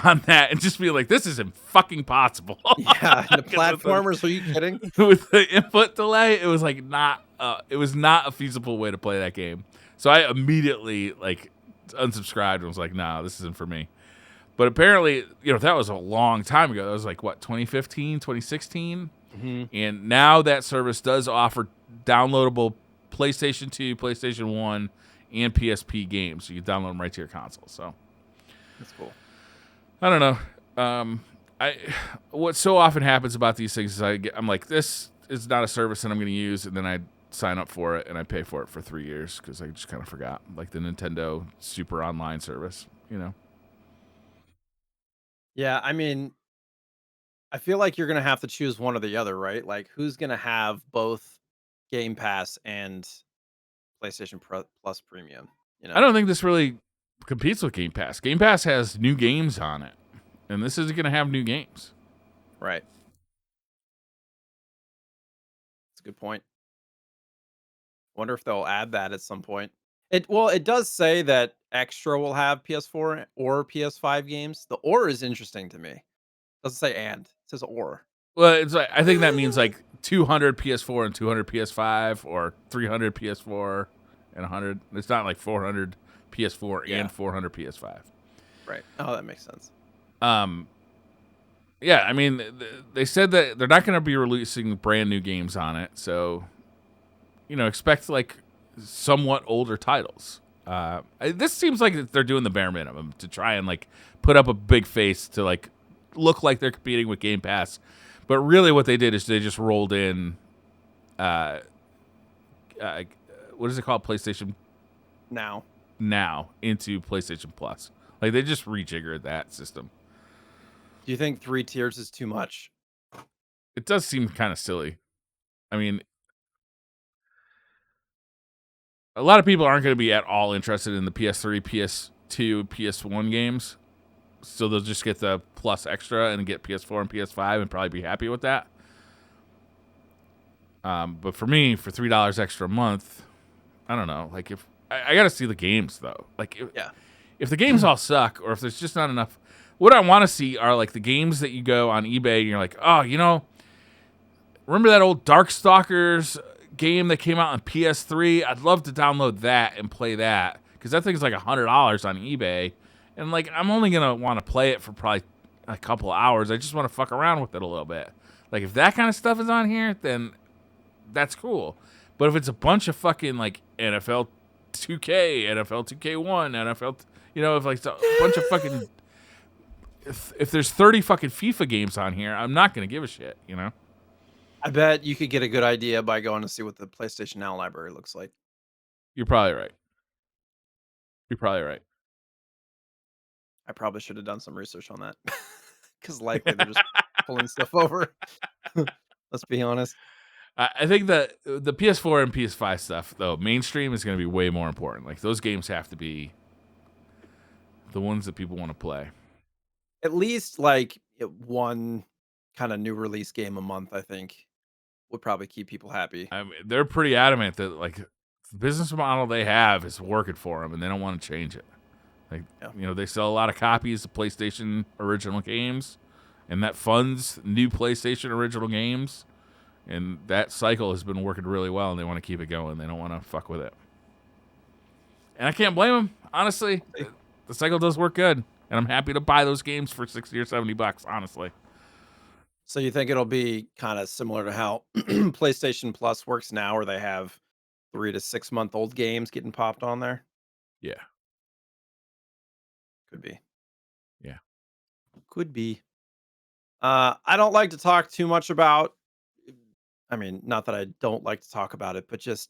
Speaker 1: on that and just be like, this isn't fucking possible.
Speaker 2: Yeah, and the
Speaker 1: 'Cause
Speaker 2: platformers. Are you kidding?
Speaker 1: with the input delay, it was like not a feasible way to play that game. So I immediately like unsubscribed and was like, nah, this isn't for me. But apparently, that was a long time ago. That was like what, 2015, 2016?
Speaker 2: Hmm.
Speaker 1: And now that service does offer downloadable PlayStation 2, PlayStation 1, and PSP games. So you can download them right to your console. So
Speaker 2: That's cool.
Speaker 1: I don't know. I what so often happens about these things is I'm like, this is not a service that I'm going to use, and then I sign up for it and I pay for it for 3 years because I just kind of forgot, like the Nintendo Super Online service.
Speaker 2: Yeah, I mean, I feel like you're gonna have to choose one or the other, right? Like, who's gonna have both Game Pass and PlayStation Plus Premium? You
Speaker 1: I
Speaker 2: know,
Speaker 1: don't think this really competes with Game Pass. Game Pass has new games on it, and this isn't going to have new games.
Speaker 2: right? That's a good point. Wonder if they'll add that at some point. It does say that Extra will have PS4 or PS5 games. The or is interesting to me. Doesn't say and. It says or.
Speaker 1: Well, it's like I think that means like 200 PS4 and 200 PS5, or 300 PS4 and 100. It's not like 400 PS4 and
Speaker 2: Yeah,
Speaker 1: 400 PS5.
Speaker 2: right. Oh, that makes sense.
Speaker 1: Um, yeah, I mean, they said that they're not going to be releasing brand new games on it, so expect like somewhat older titles. This seems like they're doing the bare minimum to try and like put up a big face to like look like they're competing with Game Pass, but really what they did is they just rolled in, uh, uh what is it called, PlayStation
Speaker 2: Now,
Speaker 1: Now into PlayStation Plus. Like they just rejiggered that system.
Speaker 2: do you think 3 tiers is too much?
Speaker 1: It does seem kind of silly. I mean, a lot of people aren't going to be at all interested in the PS3, PS2, PS1 games. So they'll just get the Plus Extra and get PS4 and PS5 and probably be happy with that. But for me, for $3 extra a month, I don't know. Like if I got to see the games though. Like
Speaker 2: Yeah.
Speaker 1: if the games all suck, or if there's just not enough. What I want to see are like the games that you go on eBay and you're like, oh, remember that old Darkstalkers game that came out on PS3? I'd love to download that and play that because that thing's like $100 on eBay, and like I'm only gonna want to play it for probably a couple of hours. I just want to fuck around with it a little bit. Like if that kind of stuff is on here, then that's cool. But if it's a bunch of fucking like NFL 2K, NFL 2K1, if like a bunch of fucking if there's 30 fucking FIFA games on here, I'm not gonna give a shit.
Speaker 2: I bet you could get a good idea by going to see what the PlayStation Now library looks like.
Speaker 1: You're probably right. You're probably right.
Speaker 2: I probably should have done some research on that because likely they're just pulling stuff over. Let's be honest.
Speaker 1: I think that the PS4 and PS5 stuff, though, mainstream is going to be way more important. Like those games have to be the ones that people want to play.
Speaker 2: At least like one kind of new release game a month, I think would probably keep people happy.
Speaker 1: I mean, they're pretty adamant that like the business model they have is working for them, and they don't want to change it. Like
Speaker 2: Yeah.
Speaker 1: they sell a lot of copies of PlayStation original games, and that funds new PlayStation original games. And that cycle has been working really well, and they want to keep it going. They don't want to fuck with it. And I can't blame them. Honestly, the cycle does work good, and I'm happy to buy those games for $60 or $70. Honestly,
Speaker 2: So you think it'll be kind of similar to how PlayStation Plus works now, where they have 3 to 6 month old games getting popped on there?
Speaker 1: yeah,
Speaker 2: Could be.
Speaker 1: yeah.
Speaker 2: Could be. I don't like to talk too much about. I mean, not that I don't like to talk about it, but just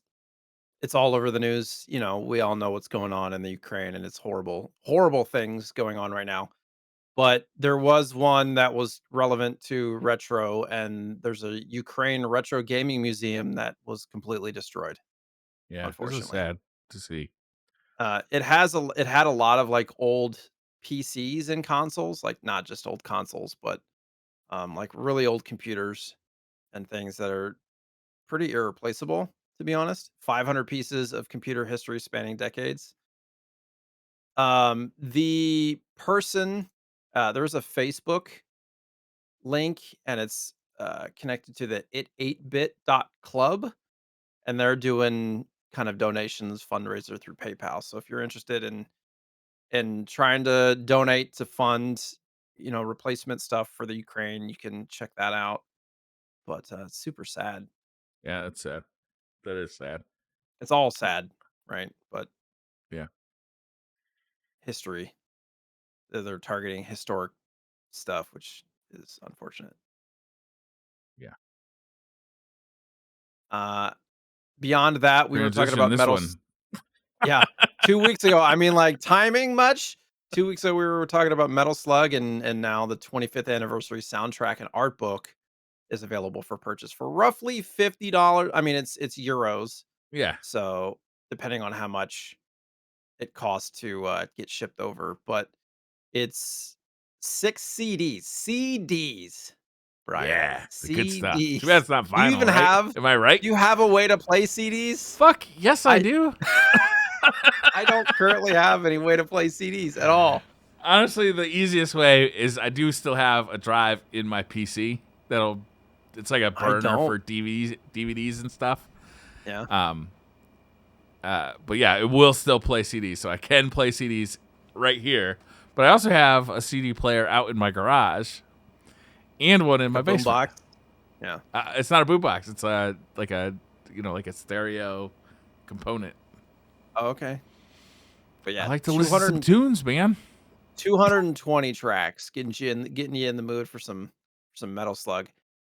Speaker 2: it's all over the news. We all know what's going on in the Ukraine, and it's horrible, horrible things going on right now. But there was one that was relevant to retro, and there's a Ukraine retro gaming museum that was completely destroyed,
Speaker 1: Yeah, this is
Speaker 2: unfortunately.
Speaker 1: sad to see.
Speaker 2: It had a lot of like old PCs and consoles, like not just old consoles, but like really old computers and things that are pretty irreplaceable, to be honest. 500 pieces of computer history spanning decades. The person, there was a Facebook link, and it's connected to the it8bit.club, and they're doing kind of donations fundraiser through PayPal. So if you're interested in trying to donate to fund, replacement stuff for the Ukraine, you can check that out. But it's super sad.
Speaker 1: Yeah, that's sad. That is sad.
Speaker 2: It's all sad, right? But
Speaker 1: Yeah,
Speaker 2: history, they're targeting historic stuff, which is unfortunate.
Speaker 1: yeah.
Speaker 2: Uh, Beyond that, we were talking
Speaker 1: Transition
Speaker 2: about
Speaker 1: this
Speaker 2: metal.
Speaker 1: one.
Speaker 2: Yeah, 2 weeks ago, I mean, like, timing much? 2 weeks ago, we were talking about Metal Slug, and now the 25th anniversary soundtrack and art book is available for purchase for roughly $50. I mean, it's euros,
Speaker 1: Yeah,
Speaker 2: so depending on how much it costs to, get shipped over, but it's 6 CDs. CDs! Briar.
Speaker 1: Yeah, the good stuff. Too bad
Speaker 2: CDs.
Speaker 1: it's not
Speaker 2: Do you
Speaker 1: vinyl,
Speaker 2: even
Speaker 1: right?
Speaker 2: have
Speaker 1: Am I right?
Speaker 2: do you have a way to play CDs?
Speaker 1: Fuck, yes, I
Speaker 2: I
Speaker 1: do.
Speaker 2: I don't currently have any way to play CDs at all.
Speaker 1: Honestly, the easiest way is I do still have a drive in my PC that'll. It's like a
Speaker 2: I
Speaker 1: burner
Speaker 2: don't.
Speaker 1: for DVDs and stuff.
Speaker 2: Yeah.
Speaker 1: Um, but yeah, it will still play CDs, so I can play CDs right here. But I also have a CD player out in my garage and one in
Speaker 2: A
Speaker 1: my basement.
Speaker 2: boombox. Yeah.
Speaker 1: It's not a boombox. It's like a stereo component.
Speaker 2: Oh, okay. But
Speaker 1: I
Speaker 2: yeah,
Speaker 1: like to listen to some tunes, man.
Speaker 2: 220 tracks, getting you in the mood for some Metal Slug.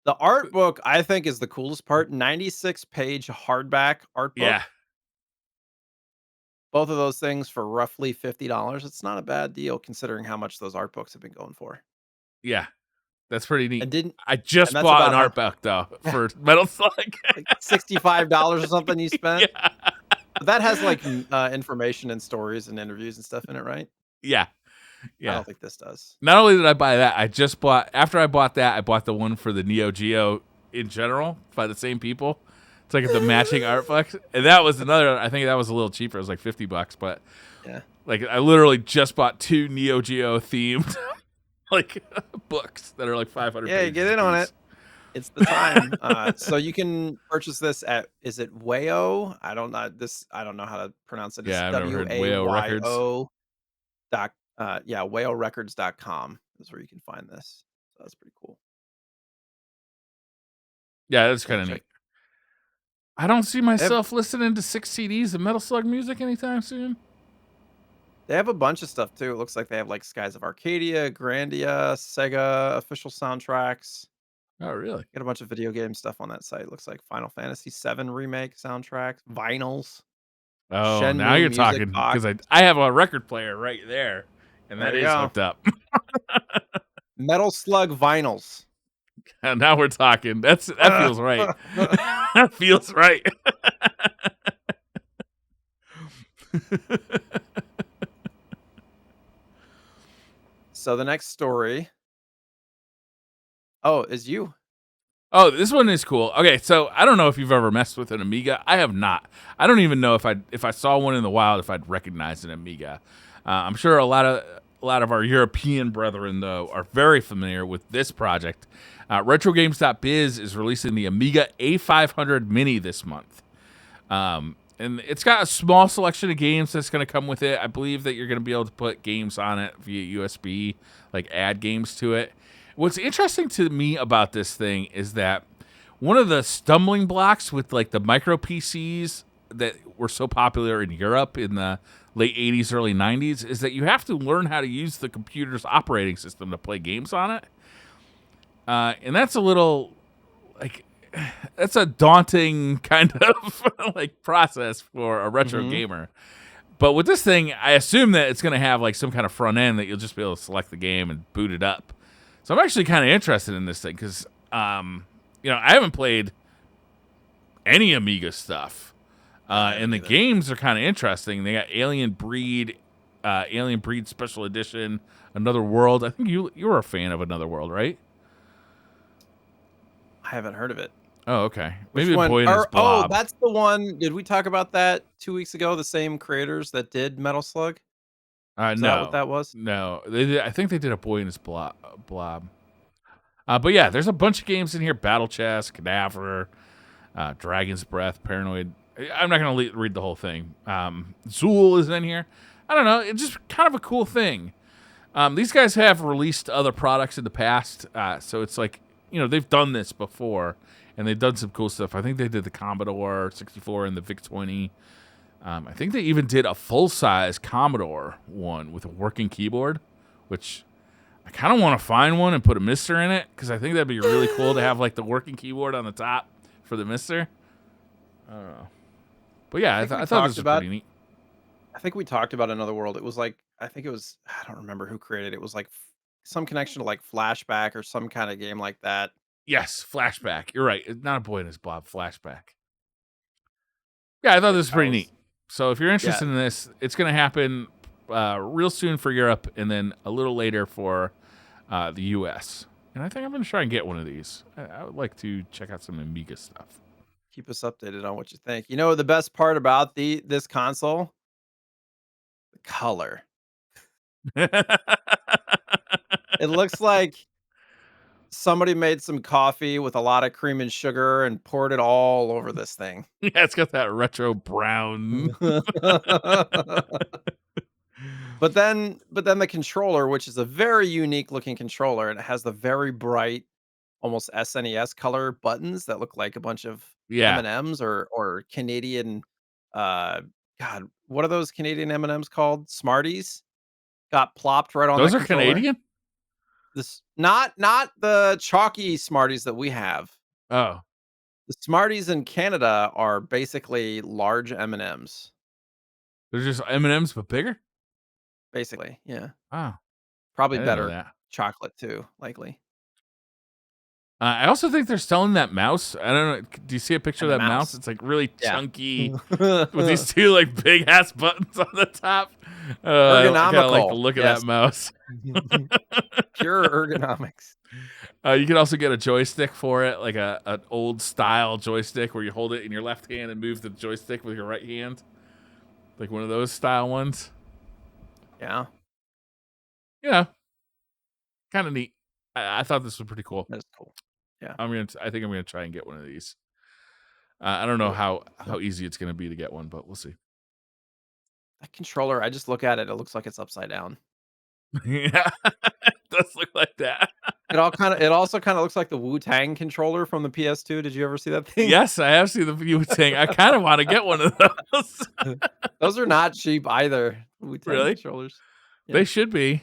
Speaker 2: The art book, I think, is the coolest part. 96-page hardback art
Speaker 1: Yeah,
Speaker 2: book. Both of those things for roughly $50. It's not a bad deal considering how much those art books have been going for.
Speaker 1: yeah, that's pretty neat.
Speaker 2: And didn't
Speaker 1: I
Speaker 2: and
Speaker 1: just
Speaker 2: that's
Speaker 1: bought an
Speaker 2: about how
Speaker 1: art book though
Speaker 2: yeah,
Speaker 1: for Metal Slug.
Speaker 2: like $65 or something you spent.
Speaker 1: Yeah,
Speaker 2: But that has like information and stories and interviews and stuff in it, right?
Speaker 1: yeah,
Speaker 2: I
Speaker 1: yeah.
Speaker 2: don't think this does.
Speaker 1: Not only did I buy that, I just bought after I bought that, I bought the one for the Neo Geo in general by the same people. It's like the matching art books, and that was another. I think that was a little cheaper. It was like $50, but
Speaker 2: Yeah.
Speaker 1: like I literally just bought 2 Neo Geo themed like books that are like 500
Speaker 2: Yeah,
Speaker 1: pages
Speaker 2: get in on
Speaker 1: apiece.
Speaker 2: it. It's the time. So you can purchase this at is it Wayo? I don't know how to pronounce it. It's
Speaker 1: Yeah, I've never heard Whale Records.
Speaker 2: WAYO yeah, whalerecords.com is where you can find this. So that's pretty cool.
Speaker 1: Yeah, that's
Speaker 2: Yeah,
Speaker 1: kind of
Speaker 2: check.
Speaker 1: neat. I don't see
Speaker 2: They have,
Speaker 1: myself listening to 6 CDs of Metal Slug music anytime soon.
Speaker 2: they have a bunch of stuff too. It looks like they have like Skies of Arcadia, Grandia, Sega official soundtracks.
Speaker 1: Oh, really?
Speaker 2: Got a bunch of video game stuff on that site. Looks like Final Fantasy VII remake soundtracks, vinyls,
Speaker 1: Oh, now
Speaker 2: Shenmue
Speaker 1: you're
Speaker 2: music
Speaker 1: talking
Speaker 2: box.
Speaker 1: because I have a record player right there, and
Speaker 2: There
Speaker 1: that
Speaker 2: you
Speaker 1: is
Speaker 2: go.
Speaker 1: hooked up.
Speaker 2: Metal Slug vinyls.
Speaker 1: And now we're talking. That feels right. That feels right.
Speaker 2: So the next story. Oh, is you.
Speaker 1: Oh, this one is cool. Okay, so I don't know if you've ever messed with an Amiga. I have not. I don't even know if I saw one in the wild if I'd recognize an Amiga. I'm sure a lot of our European brethren though are very familiar with this project. RetroGames.biz is releasing the Amiga A500 Mini this month. And it's got a small selection of games that's going to come with it. I believe that you're going to be able to put games on it via USB, like add games to it. What's interesting to me about this thing is that one of the stumbling blocks with like the micro PCs that were so popular in Europe in the late 80s, early 90s is that you have to learn how to use the computer's operating system to play games on it. And that's a little like that's a daunting kind of like process for a retro
Speaker 2: Mhm.
Speaker 1: gamer. But with this thing, I assume that it's going to have like some kind of front end that you'll just be able to select the game and boot it up. So I'm actually kind of interested in this thing because, I haven't played any Amiga stuff,
Speaker 2: I
Speaker 1: and
Speaker 2: haven't
Speaker 1: the
Speaker 2: either.
Speaker 1: games are kind of interesting. They got Alien Breed Special Edition, Another World. I think you were a fan of Another World, right?
Speaker 2: I haven't heard of it.
Speaker 1: Oh, okay.
Speaker 2: Which
Speaker 1: Maybe a
Speaker 2: one?
Speaker 1: boy and his
Speaker 2: Oh,
Speaker 1: blob.
Speaker 2: that's the one. Did we talk about that 2 weeks ago? The same creators that did Metal Slug? Is that what
Speaker 1: No,
Speaker 2: that was?
Speaker 1: no. I think they did a boy and his blob. But yeah, there's a bunch of games in here: Battle Chess, Cadaver, Dragon's Breath, Paranoid. I'm not gonna read the whole thing. Zool is in here. I don't know. It's just kind of a cool thing. These guys have released other products in the past, so it's like they've done this before, and they've done some cool stuff. I think they did the Commodore 64 and the VIC-20. I think they even did a full-size Commodore one with a working keyboard, which I kind of want to find one and put a Mister in it because I think that'd be really cool to have like the working keyboard on the top for the Mister. I don't know, but yeah, I thought this was pretty neat.
Speaker 2: I think we talked about Another World. It was like I don't remember who created it. It was like some connection to like Flashback or some kind of game like that.
Speaker 1: Yes, Flashback. You're right. It's not a boy and his blob. Flashback. Yeah, I thought
Speaker 2: Yeah,
Speaker 1: this was pretty neat. So if you're
Speaker 2: yeah.
Speaker 1: interested in this, it's going to happen real soon for Europe and then a little later for the U.S. and I think I'm going to try and get one of these. I would like to check out some Amiga stuff.
Speaker 2: Keep us updated on what you think. You know the best part about this console? The color. It looks like somebody made some coffee with a lot of cream and sugar and poured it all over this thing.
Speaker 1: Yeah, it's got that retro brown.
Speaker 2: But then the controller, which is a very unique looking controller, and it has the very bright, almost SNES color buttons that look like a bunch of
Speaker 1: Yeah,
Speaker 2: M&Ms or Canadian, uh, God, what are those Canadian M&Ms called? Smarties? Got plopped right on
Speaker 1: those
Speaker 2: that
Speaker 1: are
Speaker 2: controller.
Speaker 1: Canadian.
Speaker 2: This not the chalky Smarties that we have.
Speaker 1: Oh,
Speaker 2: The Smarties in Canada are basically large M&Ms.
Speaker 1: they're just M&Ms but bigger.
Speaker 2: Basically, yeah.
Speaker 1: Oh,
Speaker 2: Probably
Speaker 1: I didn't know
Speaker 2: better
Speaker 1: that.
Speaker 2: chocolate too, likely.
Speaker 1: I also think they're selling that mouse. I don't know. Do you see a picture
Speaker 2: And
Speaker 1: of
Speaker 2: the
Speaker 1: that mouse?
Speaker 2: mouse.
Speaker 1: It's like really
Speaker 2: Yeah.
Speaker 1: chunky with these two like big ass buttons on the top. I kind of like the
Speaker 2: Ergonomical,
Speaker 1: look of that
Speaker 2: yes.
Speaker 1: mouse.
Speaker 2: Pure ergonomics.
Speaker 1: You can also get a joystick for it, like an old style joystick where you hold it in your left hand and move the joystick with your right hand, like one of those style ones.
Speaker 2: Yeah,
Speaker 1: You know, kind of neat. I thought this was pretty cool.
Speaker 2: that is cool. Yeah,
Speaker 1: I think I'm gonna try and get one of these. I don't know
Speaker 2: do it.
Speaker 1: how easy it's gonna be to get one, but we'll see.
Speaker 2: That controller, I just look at it, it looks like it's upside down.
Speaker 1: Yeah, it does look like that.
Speaker 2: It also kinda looks like the Wu-Tang controller from the PS2. Did you ever see that thing?
Speaker 1: Yes, I have seen the you saying I kind of want to get one of those.
Speaker 2: Those are not cheap either, Wu-Tang
Speaker 1: Really,
Speaker 2: controllers.
Speaker 1: they
Speaker 2: Yeah.
Speaker 1: should be.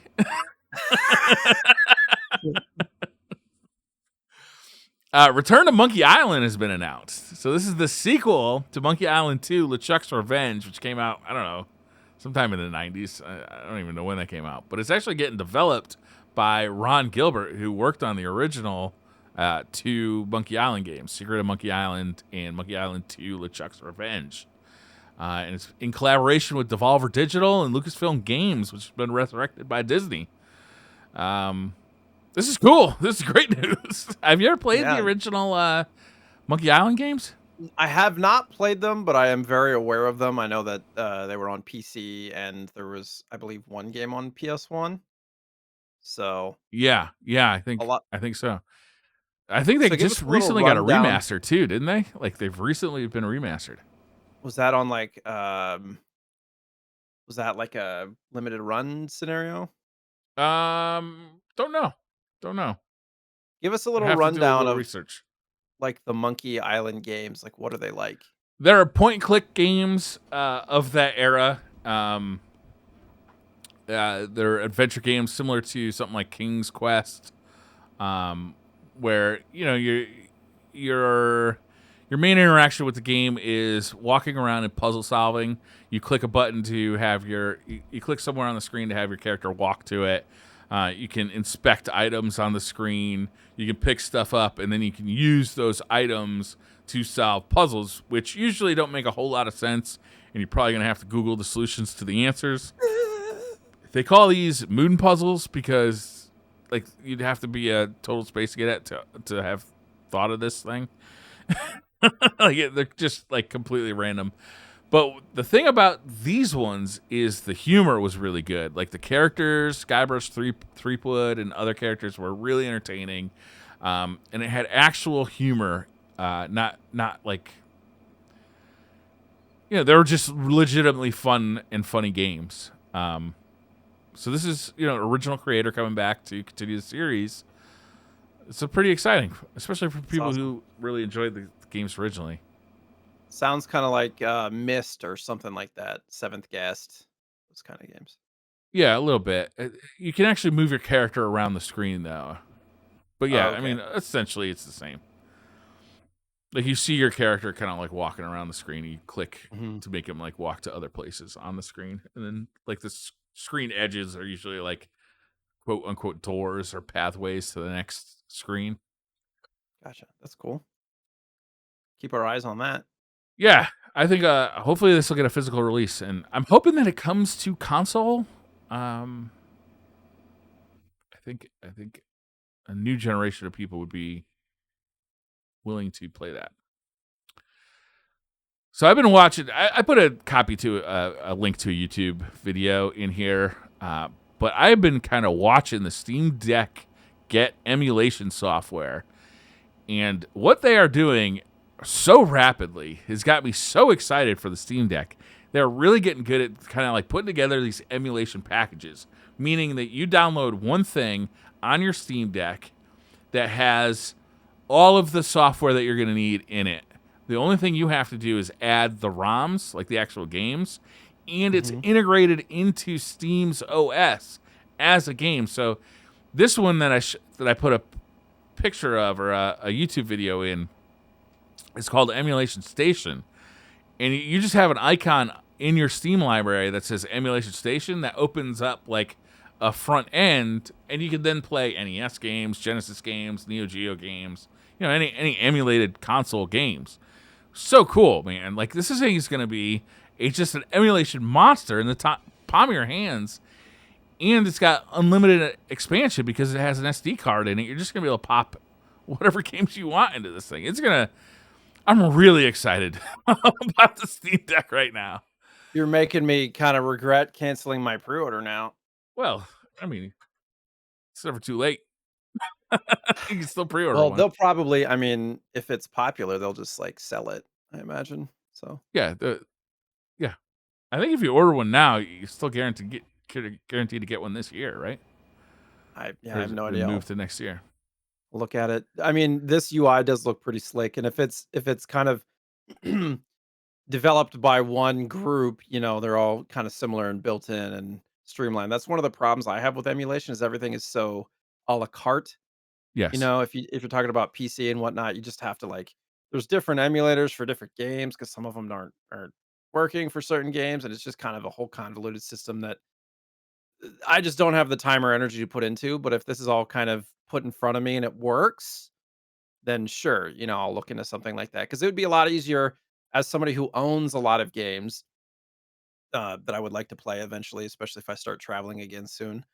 Speaker 1: Return to Monkey Island has been announced. So this is the sequel to Monkey Island 2: LeChuck's Revenge, which came out, I don't know, sometime in the 90s. I don't even know when that came out. But it's actually getting developed by Ron Gilbert, who worked on the original two Monkey Island games, Secret of Monkey Island and Monkey Island 2: LeChuck's Revenge. And it's in collaboration with Devolver Digital and Lucasfilm Games, which has been resurrected by Disney. This is cool. This is great news. Have you ever played the
Speaker 2: Yeah.
Speaker 1: original Monkey Island games?
Speaker 2: I have not played them, but I am very aware of them. I know that, they were on PC and there was, I believe, one game on PS1. So,
Speaker 1: Yeah,
Speaker 2: a lot
Speaker 1: I think so. I think they
Speaker 2: so give us
Speaker 1: just
Speaker 2: a little
Speaker 1: recently got a
Speaker 2: rundown.
Speaker 1: remaster too, didn't they? Like they've recently been remastered.
Speaker 2: Was that on, like, was that like a limited run scenario?
Speaker 1: Don't know. Don't know.
Speaker 2: Give us a
Speaker 1: I'd
Speaker 2: little
Speaker 1: have to do a
Speaker 2: rundown
Speaker 1: little
Speaker 2: of,
Speaker 1: research.
Speaker 2: like, the Monkey Island games, like, what are they like?
Speaker 1: There are point and click games of that era. They're adventure games similar to something like King's Quest, where your main interaction with the game is walking around and puzzle solving. You click a button to have you click somewhere on the screen to have your character walk to it. You can inspect items on the screen. You can pick stuff up, and then you can use those items to solve puzzles, which usually don't make a whole lot of sense, and you're probably going to have to Google the solutions to the answers. They call these moon puzzles because, like, you'd have to be a total space cadet to have thought of this thing. They're just like completely random. But the thing about these ones is the humor was really good. Like the characters, Skybrush Threepwood, and other characters were really entertaining, and it had actual humor. Not like they were just legitimately fun and funny games. So this is original creator coming back to continue the series. It's pretty exciting, especially for
Speaker 2: That's
Speaker 1: people
Speaker 2: awesome.
Speaker 1: who really enjoyed the games originally.
Speaker 2: Sounds kinda like, Myst or something like that, Seventh Guest, those kinda games.
Speaker 1: Yeah, a little bit. You can actually move your character around the screen though. But
Speaker 2: Oh,
Speaker 1: yeah, I
Speaker 2: okay.
Speaker 1: mean, essentially it's the same. Like you see your character kind of like walking around the screen. You click
Speaker 2: Mhm.
Speaker 1: to make him like walk to other places on the screen, and then like the screen edges are usually like quote unquote doors or pathways to the next screen.
Speaker 2: Gotcha, that's cool. Keep our eyes on that.
Speaker 1: Yeah, I think hopefully this will get a physical release, and I'm hoping that it comes to console. Um, I think a new generation of people would be willing to play that. So I've been watching. I put a copy to a link to a YouTube video in here, but I've been kind of watching the Steam Deck get emulation software, and what they are doing so rapidly has got me so excited for the Steam Deck. They're really getting good at kind of like putting together these emulation packages, meaning that you download one thing on your Steam Deck that has all of the software that you're going to need in it. The only thing you have to do is add the ROMs, like the actual games, and it's integrated into Steam's OS as a game. So this one that I put a picture of or a YouTube video in is called Emulation Station, and you just have an icon in your Steam library that says Emulation Station that opens up like a front end, and you can then play NES games, Genesis games, Neo Geo games, any emulated console games. So cool, man. Like, this thing is going to be just an emulation monster in the palm of your hands, and it's got unlimited expansion because it has an SD card in it. You're just going to be able to pop whatever games you want into this thing. I'm really excited about the Steam Deck right now.
Speaker 2: You're making me kind of regret canceling my pre-order now.
Speaker 1: Well, I mean, it's never too late. You can still pre-order
Speaker 2: Well,
Speaker 1: one.
Speaker 2: they'll probably, if it's popular, they'll just like sell it, I imagine. So
Speaker 1: yeah, yeah. I think if you order one now, you're still guaranteed to get one this year, right?
Speaker 2: I have no idea.
Speaker 1: Move to next year.
Speaker 2: Look at it. I mean, this UI does look pretty slick, and if it's kind of developed by one group, they're all kind of similar and built in and streamlined. That's one of the problems I have with emulation is everything is so a la carte.
Speaker 1: Yes.
Speaker 2: If you're talking about PC and whatnot, you just have to there's different emulators for different games because some of them aren't working for certain games, and it's just kind of a whole convoluted system that I just don't have the time or energy to put into. But if this is all kind of put in front of me and it works, then sure, I'll look into something like that because it would be a lot easier as somebody who owns a lot of games that I would like to play eventually, especially if I start traveling again soon.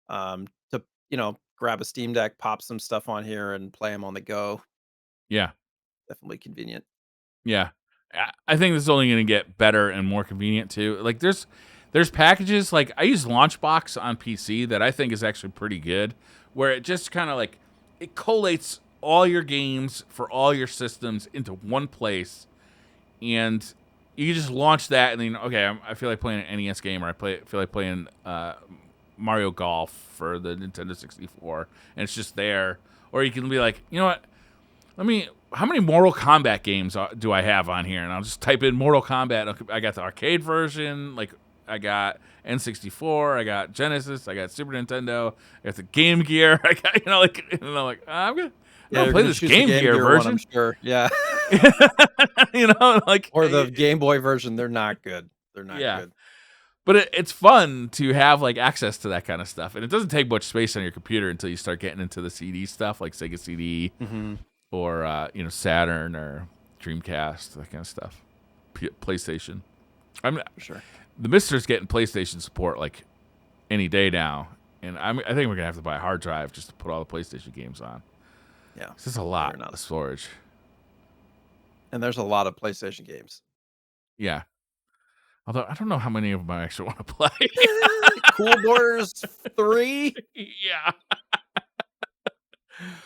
Speaker 2: To grab a Steam Deck, pop some stuff on here, and play them on the go.
Speaker 1: Yeah.
Speaker 2: Definitely convenient.
Speaker 1: Yeah. I think this is only going to get better and more convenient too. Like there's packages, like I use Launchbox on PC that I think is actually pretty good, where it just kind of like it collates all your games for all your systems into one place, and you just launch that, and then I feel like playing an NES game, or feel like playing Mario Golf for the Nintendo 64, and it's just there. Or you can be like, you know what? How many Mortal Kombat games do I have on here? And I'll just type in Mortal Kombat. I got the arcade version, like I got N64, I got Genesis, I got Super Nintendo, I got the Game Gear. I got, I'm gonna play this Game Gear version.
Speaker 2: I'm sure. Yeah. Or the Game Boy version. They're not good. They're not good.
Speaker 1: But it's fun to have like access to that kind of stuff, and it doesn't take much space on your computer until you start getting into the CD stuff, like Sega CD or Saturn or Dreamcast, that kind of stuff. PlayStation. For sure. The Mister's getting PlayStation support like any day now, and I think we're gonna have to buy a hard drive just to put all the PlayStation games on.
Speaker 2: Yeah,
Speaker 1: this is a lot of storage, and
Speaker 2: there's a lot of PlayStation games.
Speaker 1: Yeah. Although I don't know how many of them I actually want to play.
Speaker 2: Cool Borders 3?
Speaker 1: Yeah.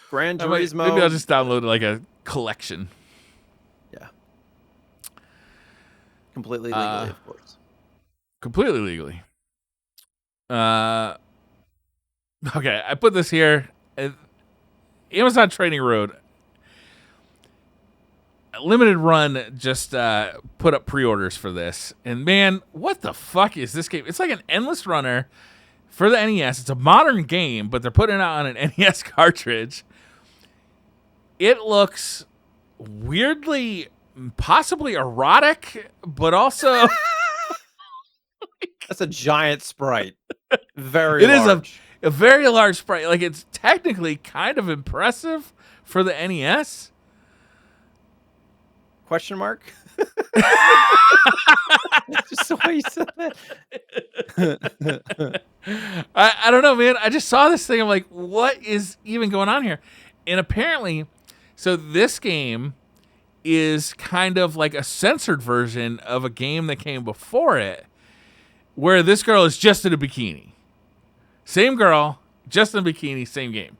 Speaker 2: Gran Turismo.
Speaker 1: Maybe I'll just download like a collection.
Speaker 2: Yeah. Completely legally, of course.
Speaker 1: Completely legally. Okay, I put this here. Amazon Trading Road. Limited Run just put up pre-orders for this, and man, what the fuck is this game? It's like an endless runner for the NES. It's a modern game, but they're putting it out on an NES cartridge. It looks weirdly, possibly erotic, but also
Speaker 2: that's a giant sprite. Very large.
Speaker 1: Is a very large sprite. Like, it's technically kind of impressive for the NES.
Speaker 2: Question mark? Just the way you said that.
Speaker 1: I don't know, man. I just saw this thing. I'm like, what is even going on here? And apparently, so this game is kind of like a censored version of a game that came before it, where this girl is just in a bikini. Same girl, just in a bikini, same game.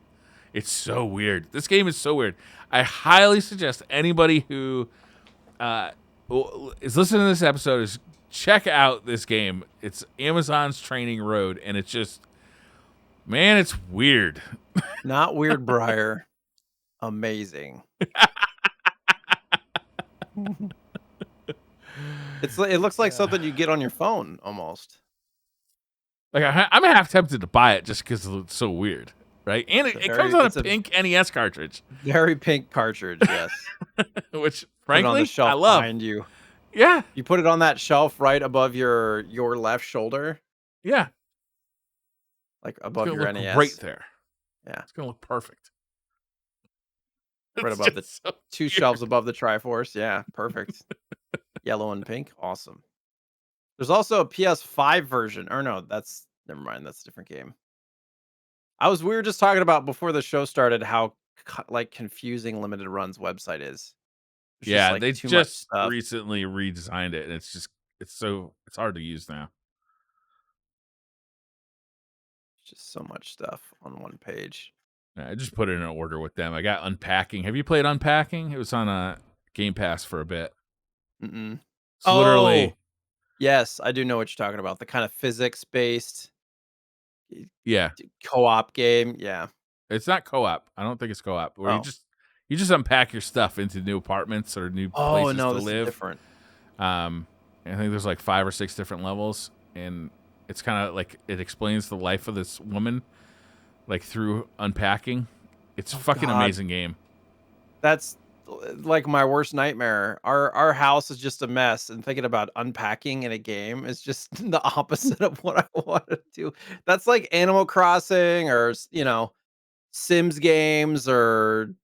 Speaker 1: It's so weird. This game is so weird. I highly suggest anybody who uh, is listening to this episode is check out this game. It's Amazon's Training Road, and it's just, man, it's weird.
Speaker 2: Not weird, Briar. Amazing. It looks like something you get on your phone almost.
Speaker 1: Like I'm half tempted to buy it just because it's so weird, right? And it comes on a pink NES cartridge,
Speaker 2: very pink cartridge, yes.
Speaker 1: Which
Speaker 2: Put it on
Speaker 1: frankly
Speaker 2: the shelf
Speaker 1: I love.
Speaker 2: behind you.
Speaker 1: Yeah,
Speaker 2: You put it on that shelf right above your left shoulder,
Speaker 1: yeah,
Speaker 2: like
Speaker 1: it's
Speaker 2: above
Speaker 1: gonna
Speaker 2: your
Speaker 1: look
Speaker 2: NES.
Speaker 1: great there.
Speaker 2: Yeah,
Speaker 1: It's gonna look perfect.
Speaker 2: right
Speaker 1: It's
Speaker 2: above the
Speaker 1: just so
Speaker 2: two
Speaker 1: weird.
Speaker 2: shelves above the Triforce. Yeah, perfect. Yellow and pink, awesome. There's also a PS5 version. Or no, that's never mind. That's a different game. We were just talking about before the show started how like confusing Limited Run's website is. There's just
Speaker 1: Yeah,
Speaker 2: like
Speaker 1: they
Speaker 2: too much
Speaker 1: just
Speaker 2: stuff.
Speaker 1: recently redesigned it, and it's hard to use now.
Speaker 2: Just so much stuff on one page.
Speaker 1: Yeah, I just put it in order with them. I got Unpacking. Have you played Unpacking? It was on a Game Pass for a bit.
Speaker 2: Mm-mm.
Speaker 1: It's
Speaker 2: Oh,
Speaker 1: literally,
Speaker 2: yes, I do know what you're talking about. The kind of physics-based
Speaker 1: yeah.
Speaker 2: co-op game. Yeah.
Speaker 1: It's not co-op. I don't think it's co-op. Where
Speaker 2: Oh.
Speaker 1: you just unpack your stuff into new apartments or new
Speaker 2: Oh
Speaker 1: places
Speaker 2: no,
Speaker 1: to
Speaker 2: this is
Speaker 1: live.
Speaker 2: different.
Speaker 1: I think there's like 5 or 6 different levels, and it's kind of like it explains the life of this woman, like through unpacking. It's a
Speaker 2: Oh
Speaker 1: fucking
Speaker 2: God,
Speaker 1: amazing game.
Speaker 2: that's like my worst nightmare. Our house is just a mess, and thinking about unpacking in a game is just the opposite of what I want to do. That's like Animal Crossing or Sims games or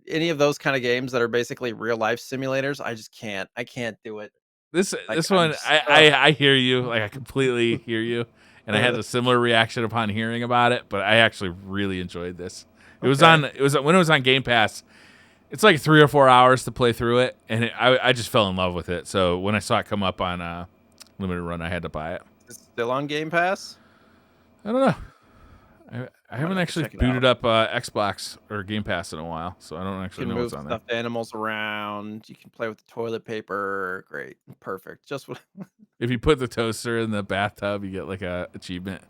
Speaker 2: any of those kind of games that are basically real life simulators. I just can't. I can't do it. Like
Speaker 1: This
Speaker 2: I'm
Speaker 1: one,
Speaker 2: just ugh.
Speaker 1: I hear you. Like I completely hear you, and I had a similar reaction upon hearing about it. But I actually really enjoyed this.
Speaker 2: Okay.
Speaker 1: It was when it was on Game Pass. It's like 3 or 4 hours to play through it, and I just fell in love with it. So when I saw it come up on Limited Run, I had to buy it.
Speaker 2: Is it still on Game Pass?
Speaker 1: I don't know. I
Speaker 2: I might
Speaker 1: haven't
Speaker 2: have to
Speaker 1: actually
Speaker 2: check it
Speaker 1: booted
Speaker 2: out.
Speaker 1: up Xbox or Game Pass in a while, so I don't
Speaker 2: You
Speaker 1: actually
Speaker 2: can
Speaker 1: know what's
Speaker 2: move
Speaker 1: on there.
Speaker 2: stuffed animals around. You can play with the toilet paper. Great. Perfect. Just what
Speaker 1: If you put the toaster in the bathtub, you get like a achievement.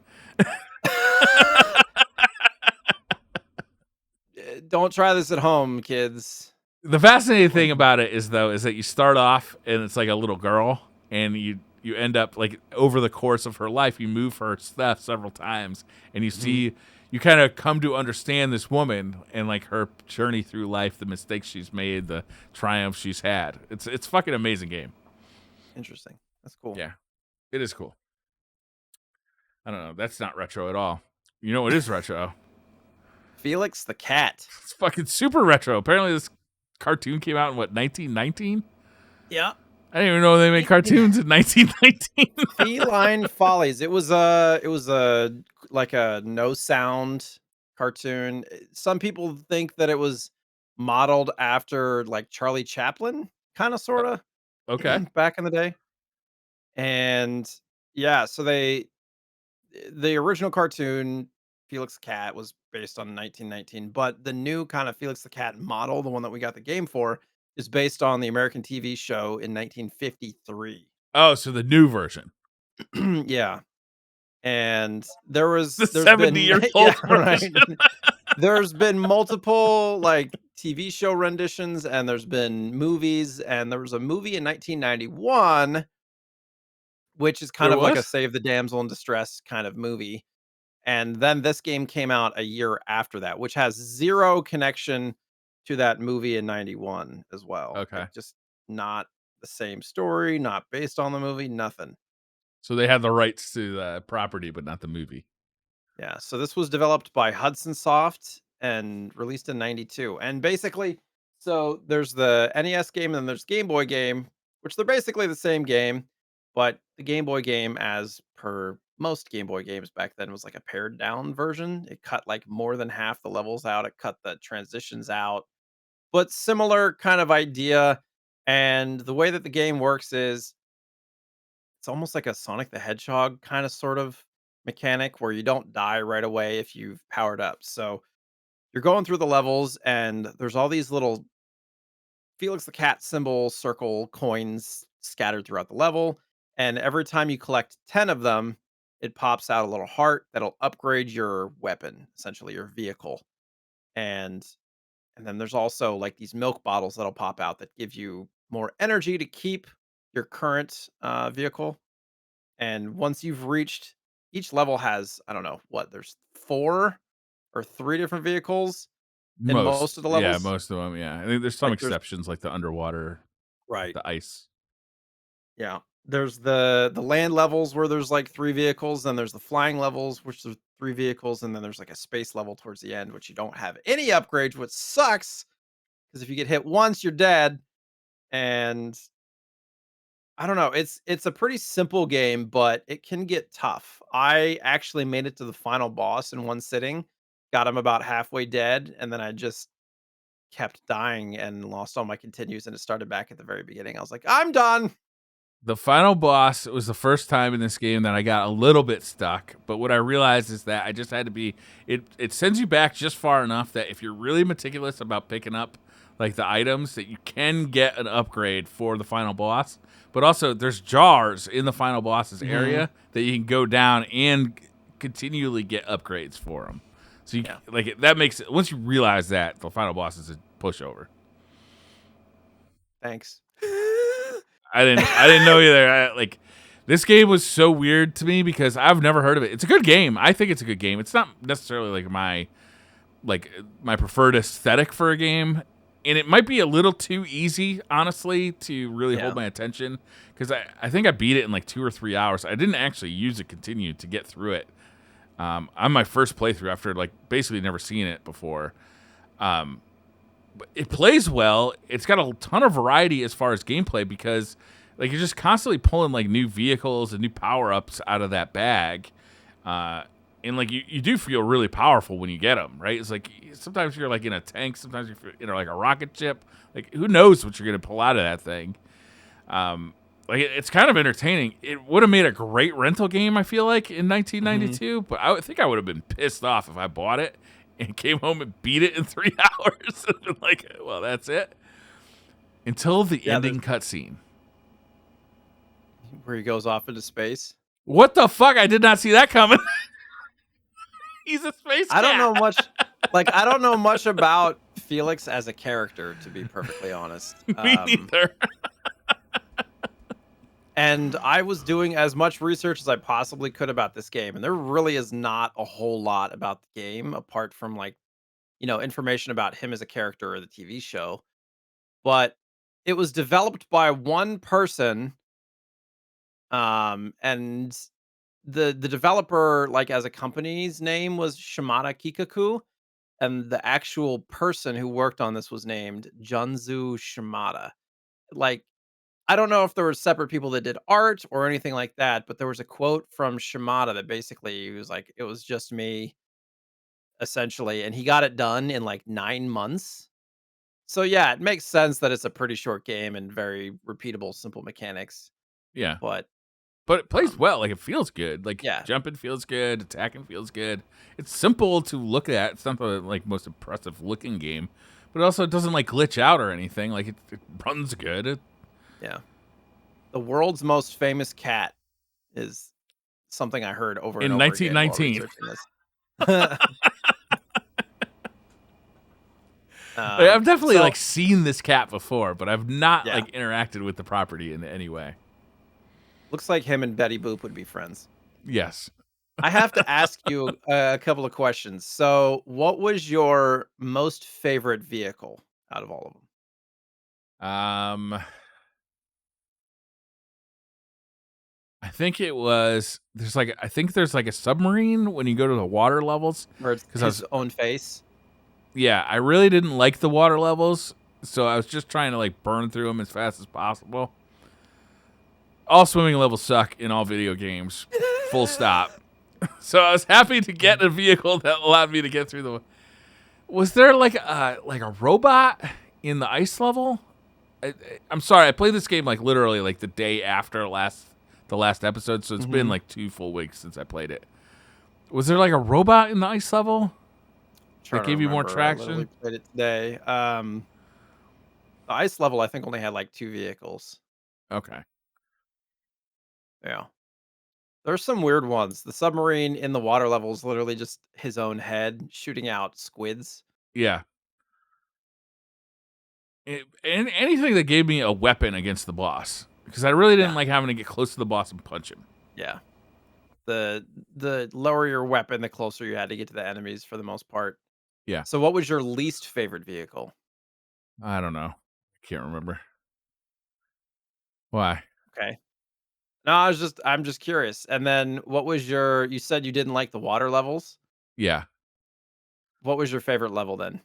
Speaker 2: Don't try this at home, kids.
Speaker 1: The fascinating thing about it is that you start off and it's like a little girl, and you end up like over the course of her life, you move her stuff several times, and
Speaker 2: Mhm.
Speaker 1: you kind of come to understand this woman and like her journey through life, the mistakes she's made, the triumphs she's had. It's fucking amazing game.
Speaker 2: Interesting. That's cool.
Speaker 1: Yeah, it is cool. I don't know. That's not retro at all. You know what is retro?
Speaker 2: Felix the Cat.
Speaker 1: It's fucking super retro. Apparently, this cartoon came out in what 1919.
Speaker 2: Yeah.
Speaker 1: I didn't even know they made cartoons in 1919.
Speaker 2: Feline Follies. It was a like a no sound cartoon. Some people think that it was modeled after like Charlie Chaplin, kind of sorta
Speaker 1: Okay.
Speaker 2: back in the day. And yeah, so the original cartoon Felix the Cat was based on 1919, but the new kind of Felix the Cat model, the one that we got the game for, is based on the American TV show in 1953.
Speaker 1: Oh, so the new version,
Speaker 2: Yeah. And
Speaker 1: the
Speaker 2: there's
Speaker 1: 70
Speaker 2: been
Speaker 1: year
Speaker 2: yeah,
Speaker 1: old
Speaker 2: right.
Speaker 1: version.
Speaker 2: There's been multiple like TV show renditions and there's been movies and there was a movie in 1991 which is kind
Speaker 1: There
Speaker 2: of like a
Speaker 1: was.
Speaker 2: save the damsel in distress kind of movie. And then this game came out a year after that, which has zero connection to that movie in 91 as well. Like
Speaker 1: Okay.
Speaker 2: just not the same story, not based on the movie, nothing.
Speaker 1: So they had the rights to the property, but not the movie.
Speaker 2: Yeah, so this was developed by Hudson Soft and released in 92. And basically, so there's the NES game and then there's Game Boy game. which they're basically the same game, but the Game Boy game, as per most Game Boy games back then, was like a pared down version. It cut like more than half the levels out. It cut the transitions out, but similar kind of idea. And the way that the game works is it's almost like a Sonic the Hedgehog kind of sort of mechanic where you don't die right away if you've powered up. So you're going through the levels and there's all these little Felix the Cat symbol circle coins scattered throughout the level. And every time you collect 10 of them, it pops out a little heart that'll upgrade your weapon, essentially your vehicle. And and then there's also like these milk bottles that'll pop out that give you more energy to keep your current vehicle. And once you've reached each level has, I don't know, what, there's 4 or 3 different vehicles in most of the
Speaker 1: Yeah,
Speaker 2: levels.
Speaker 1: most of them. Yeah, I think there's some
Speaker 2: Like there's
Speaker 1: exceptions, like the underwater,
Speaker 2: right.
Speaker 1: the ice.
Speaker 2: Yeah. There's the land levels where there's like 3 vehicles, then there's the flying levels, which there's 3 vehicles, and then there's like a space level towards the end, which you don't have any upgrades, which sucks because if you get hit once, you're dead. And I don't know, it's a pretty simple game, but it can get tough. I actually made it to the final boss in one sitting, got him about halfway dead, and then I just kept dying and lost all my continues, and it started back at the very beginning. I was like, "I'm done."
Speaker 1: The final boss was the first time in this game that I got a little bit stuck, but what I realized is that I just had to be it sends you back just far enough that if you're really meticulous about picking up like the items that you can get an upgrade for the final boss. But also there's jars in the final boss's
Speaker 2: Mhm.
Speaker 1: area that you can go down and continually get upgrades for them. So you
Speaker 2: Yeah.
Speaker 1: like that makes it once you realize that the final boss is a pushover.
Speaker 2: Thanks.
Speaker 1: I didn't know either. Like this game was so weird to me because I've never heard of it. It's a good game. I think it's a good game. It's not necessarily like my preferred aesthetic for a game, and it might be a little too easy, honestly, to really hold
Speaker 2: Yeah.
Speaker 1: my attention because I think I beat it in like 2 or 3 hours. I didn't actually use it continue to get through it. On my first playthrough after like basically never seen it before. Um, it plays well. It's got a ton of variety as far as gameplay because like you're just constantly pulling like new vehicles and new power ups out of that bag. And like you do feel really powerful when you get them, right? It's like sometimes you're like in a tank, sometimes you're in like a rocket ship. Like who knows what you're gonna pull out of that thing? Like it's kind of entertaining. It would have made a great rental game, I feel like, in
Speaker 2: Mhm.
Speaker 1: 1992. But I think I would have been pissed off if I bought it and came home and beat it in 3 hours. And been like, well, that's it. Until the
Speaker 2: Yeah, there's
Speaker 1: ending cutscene.
Speaker 2: where he goes off into space.
Speaker 1: What the fuck? I did not see that coming. He's a space
Speaker 2: I don't
Speaker 1: cat.
Speaker 2: know much I don't know much about Felix as a character, to be perfectly honest.
Speaker 1: Me neither.
Speaker 2: And I was doing as much research as I possibly could about this game, and there really is not a whole lot about the game apart from, like, information about him as a character or the TV show. But it was developed by one person, and the developer, like, as a company's name was Shimada Kikaku, and the actual person who worked on this was named Junzu Shimada. Like, I don't know if there were separate people that did art or anything like that, but there was a quote from Shimada that basically he was like, "It was just me, essentially," and he got it done in, like, 9 months. So, yeah, it makes sense that it's a pretty short game and very repeatable, simple mechanics,
Speaker 1: Yeah.
Speaker 2: but,
Speaker 1: But it plays
Speaker 2: um,
Speaker 1: well. Like it feels good. Like
Speaker 2: yeah.
Speaker 1: jumping feels good. Attacking feels good. It's simple to look at. It's not the like most impressive looking game, but also it doesn't like glitch out or anything. Like it runs good.
Speaker 2: Yeah. The world's most famous cat is something I heard over and
Speaker 1: In
Speaker 2: over again while
Speaker 1: 1919.
Speaker 2: researching this.
Speaker 1: Like, I've definitely
Speaker 2: So
Speaker 1: like seen this cat before, but I've not
Speaker 2: yeah,
Speaker 1: like interacted with the property in any way.
Speaker 2: looks like him and Betty Boop would be friends.
Speaker 1: Yes.
Speaker 2: I have to ask you a couple of questions. So, what was your most favorite vehicle out of all of them?
Speaker 1: Um, I think it was. I think there's like a submarine when you go to the water levels.
Speaker 2: Where it's
Speaker 1: Because I was
Speaker 2: his own face?
Speaker 1: Yeah, I really didn't like the water levels, so I was just trying to like burn through them as fast as possible. all swimming levels suck in all video games. Full stop. So I was happy to get a vehicle that allowed me to get through the. Was there like a robot in the ice level? I'm sorry, I played this game like literally like the day after the last episode, so it's been like 2 full weeks since I played it. Was there like a robot in the ice level that gave you more traction?
Speaker 2: I literally played it today. The ice level, I think, only had like 2 vehicles.
Speaker 1: Okay.
Speaker 2: Yeah. There's some weird ones. The submarine in the water level is literally just his own head shooting out squids.
Speaker 1: Yeah. And anything that gave me a weapon against the boss, because I really didn't like having to get close to the boss and punch him.
Speaker 2: Yeah. The lower your weapon, the closer you had to get to the enemies for the most part.
Speaker 1: Yeah.
Speaker 2: So what was your least favorite vehicle?
Speaker 1: I don't know. Can't remember. Why?
Speaker 2: Okay. No, I'm just curious. And then what was you said you didn't like the water levels?
Speaker 1: Yeah.
Speaker 2: What was your favorite level then?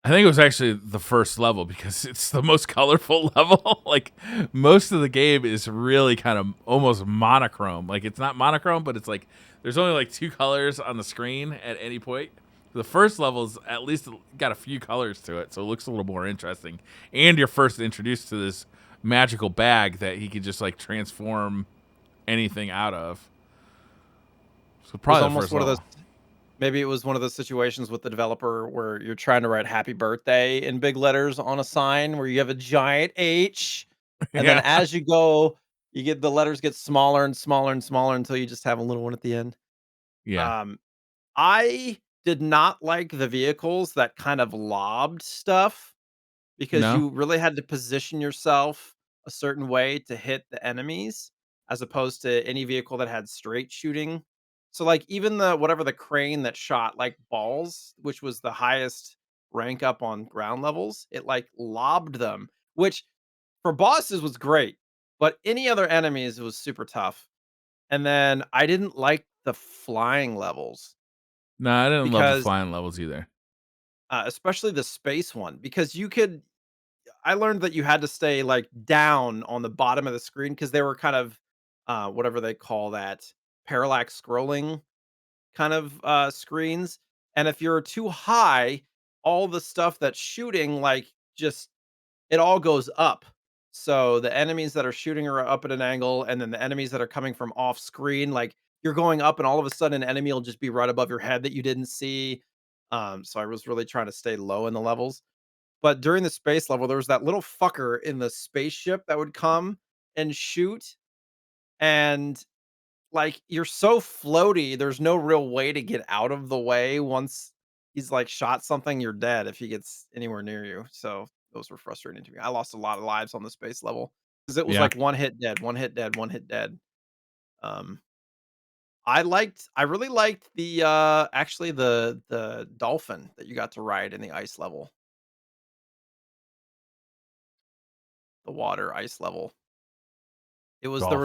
Speaker 1: I think it was actually the first level because it's the most colorful level. Like most of the game is really kind of almost monochrome. Like it's not monochrome, but it's like there's only like 2 colors on the screen at any point. The first level's at least got a few colors to it, so it looks a little more interesting. And you're first introduced to this magical bag that he could just like transform anything out of. So probably the first level.
Speaker 2: Maybe it was one of those situations with the developer where you're trying to write happy birthday in big letters on a sign where you have a giant H. And then
Speaker 1: Yeah.
Speaker 2: as you go, the letters get smaller and smaller and smaller until you just have a little one at the end.
Speaker 1: Yeah.
Speaker 2: Um, I did not like the vehicles that kind of lobbed stuff because
Speaker 1: No?
Speaker 2: you really had to position yourself a certain way to hit the enemies as opposed to any vehicle that had straight shooting. So like even the crane that shot like balls, which was the highest rank up on ground levels, it like lobbed them, which for bosses was great, but any other enemies was super tough. And then I didn't like the flying levels
Speaker 1: No, I didn't love the
Speaker 2: because
Speaker 1: flying levels either.
Speaker 2: especially the space one because I learned that you had to stay, like, down on the bottom of the screen because they were kind of, whatever they call that, parallax scrolling kind of, screens, and if you're too high, all the stuff that's shooting, like, just it all goes up. So, the enemies that are shooting are up at an angle, and then the enemies that are coming from off screen, like, you're going up, and all of a sudden, an enemy will just be right above your head that you didn't see. So I was really trying to stay low in the levels. But during the space level, there was that little fucker in the spaceship that would come and shoot, and, like, you're so floaty, there's no real way to get out of the way once he's, like, shot something, you're dead if he gets anywhere near you, so those were frustrating to me. I lost a lot of lives on the space level because it was,
Speaker 1: Yeah.
Speaker 2: like, 1 hit dead, 1 hit dead, 1 hit dead. Um, I really liked actually the dolphin that you got to ride in the ice level, the water ice level. It was
Speaker 1: Dolphin.
Speaker 2: there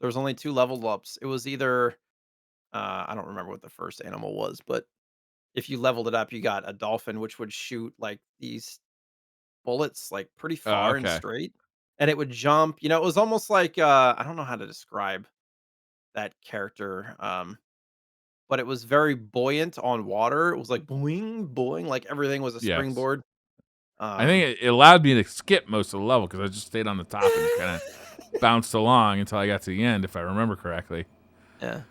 Speaker 2: was only 2 level ups. It was either, I don't remember what the first animal was, but if you leveled it up, you got a dolphin, which would shoot, like, these bullets, like, pretty
Speaker 1: Oh,
Speaker 2: far and
Speaker 1: okay.
Speaker 2: straight, and it would jump, it was almost like, I don't know how to describe that character, but it was very buoyant on water. It was like boing, boing, like everything was a
Speaker 1: Yes.
Speaker 2: springboard.
Speaker 1: I
Speaker 2: Um
Speaker 1: think it allowed me to skip most of the level because I just stayed on the top and kind of bounced along until I got to the end, if I remember correctly.
Speaker 2: Yeah,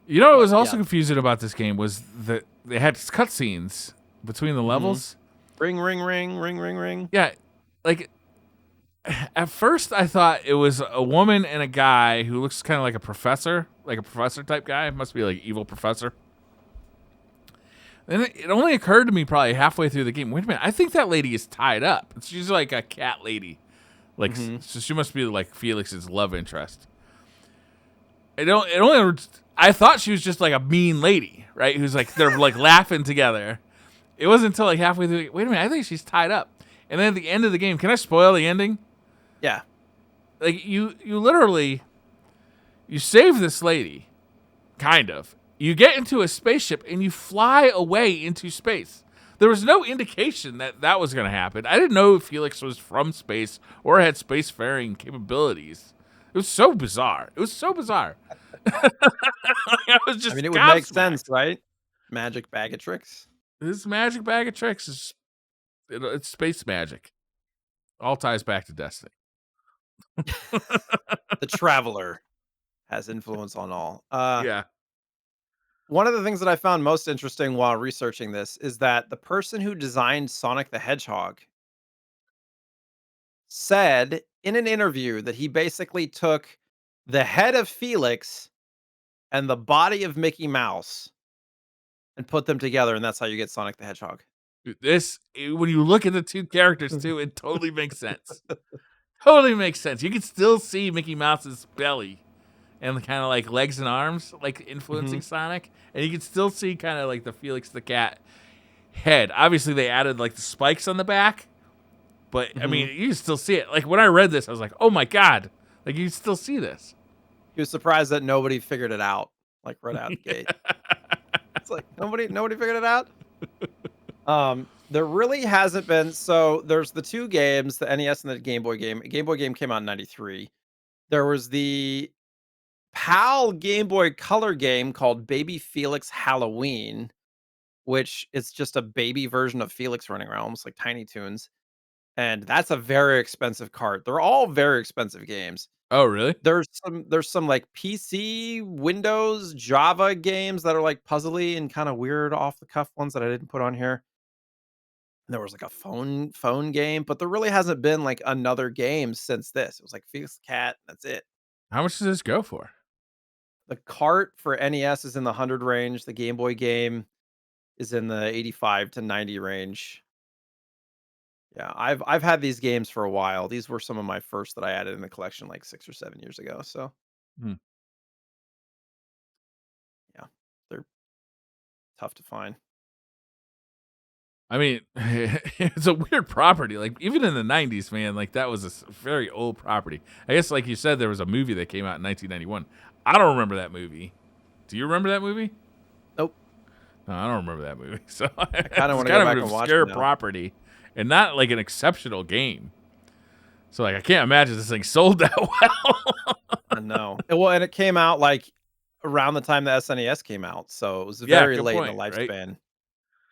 Speaker 1: You know what
Speaker 2: but
Speaker 1: was also
Speaker 2: yeah.
Speaker 1: confusing about this game was that they had cutscenes between the
Speaker 2: Mhm.
Speaker 1: levels.
Speaker 2: Ring, ring, ring, ring, ring, ring.
Speaker 1: Yeah, like at first I thought it was a woman and a guy who looks kind of like a professor type guy. It must be like evil professor. Then it only occurred to me probably halfway through the game. Wait a minute, I think that lady is tied up. She's like a cat lady. Like,
Speaker 2: Mhm.
Speaker 1: so she must be like Felix's love interest. It only. I thought she was just like a mean lady, right? Who's like they're like laughing together. It wasn't until like halfway through. Wait a minute, I think she's tied up. And then at the end of the game, can I spoil the ending?
Speaker 2: Yeah.
Speaker 1: Like you literally you save this lady, kind of. You get into a spaceship and you fly away into space. there was no indication that that was going to happen. I didn't know Felix was from space or had spacefaring capabilities. It was so bizarre. It was so bizarre. I was
Speaker 2: I mean,
Speaker 1: just
Speaker 2: it would make sense,
Speaker 1: gobsmacked.
Speaker 2: right? Magic bag of tricks.
Speaker 1: This magic bag of tricks is it's space magic. All ties back to Destiny.
Speaker 2: The traveler has influence on all.
Speaker 1: Yeah.
Speaker 2: One of the things that I found most interesting while researching this is that the person who designed Sonic the Hedgehog said in an interview that he basically took the head of Felix and the body of Mickey Mouse and put them together, and that's how you get Sonic the Hedgehog.
Speaker 1: When you look at the two characters too, it totally makes sense. Totally makes sense. You can still see Mickey Mouse's belly and kind of like legs and arms, like influencing
Speaker 2: Mhm,
Speaker 1: Sonic, and you can still see kind of like the Felix the Cat head. Obviously, they added like the spikes on the back, but I
Speaker 2: mhm.
Speaker 1: mean, you can still see it. Like when I read this, I was like, "Oh my god!" Like you can still see this.
Speaker 2: He was surprised that nobody figured it out, like, right out the gate. It's like, nobody figured it out? There really hasn't been so there's the 2 games, the NES and the Game Boy game. Game Boy game came out in '93. There was the PAL Game Boy Color game called Baby Felix Halloween, which is just a baby version of Felix running around, almost like Tiny Toons, and that's a very expensive cart. They're all very expensive games.
Speaker 1: Oh, really?
Speaker 2: There's some, like, PC, Windows, Java games that are, like, puzzly and kinda weird off the cuff ones that I didn't put on here. There was, like, a phone game, but there really hasn't been, like, another game since this. It was, like, Felix the Cat, that's it.
Speaker 1: How much does this go for?
Speaker 2: The cart for NES is in the 100 range, the Game Boy game is in the 85 to 90 range. Yeah, I've had these games for a while. These were some of my first that I added in the collection, like, 6 or 7 years ago, so,
Speaker 1: Hmm.
Speaker 2: yeah, they're tough to find.
Speaker 1: I mean, it's a weird property. Like even in the '90s, man, like that was a very old property. I guess, like you said, there was a movie that came out in 1991. I don't remember that movie. Do you remember that movie?
Speaker 2: Nope,
Speaker 1: No, I don't remember that movie. So
Speaker 2: I kinda
Speaker 1: it's
Speaker 2: wanna go
Speaker 1: kind of an
Speaker 2: back and watch it
Speaker 1: obscure
Speaker 2: now.
Speaker 1: property and not like an exceptional game. So like I can't imagine this thing sold that well.
Speaker 2: I know. Well, and it came out, like, around the time the SNES came out, so it was
Speaker 1: Yeah,
Speaker 2: very
Speaker 1: good
Speaker 2: late in the
Speaker 1: point. Right?
Speaker 2: lifespan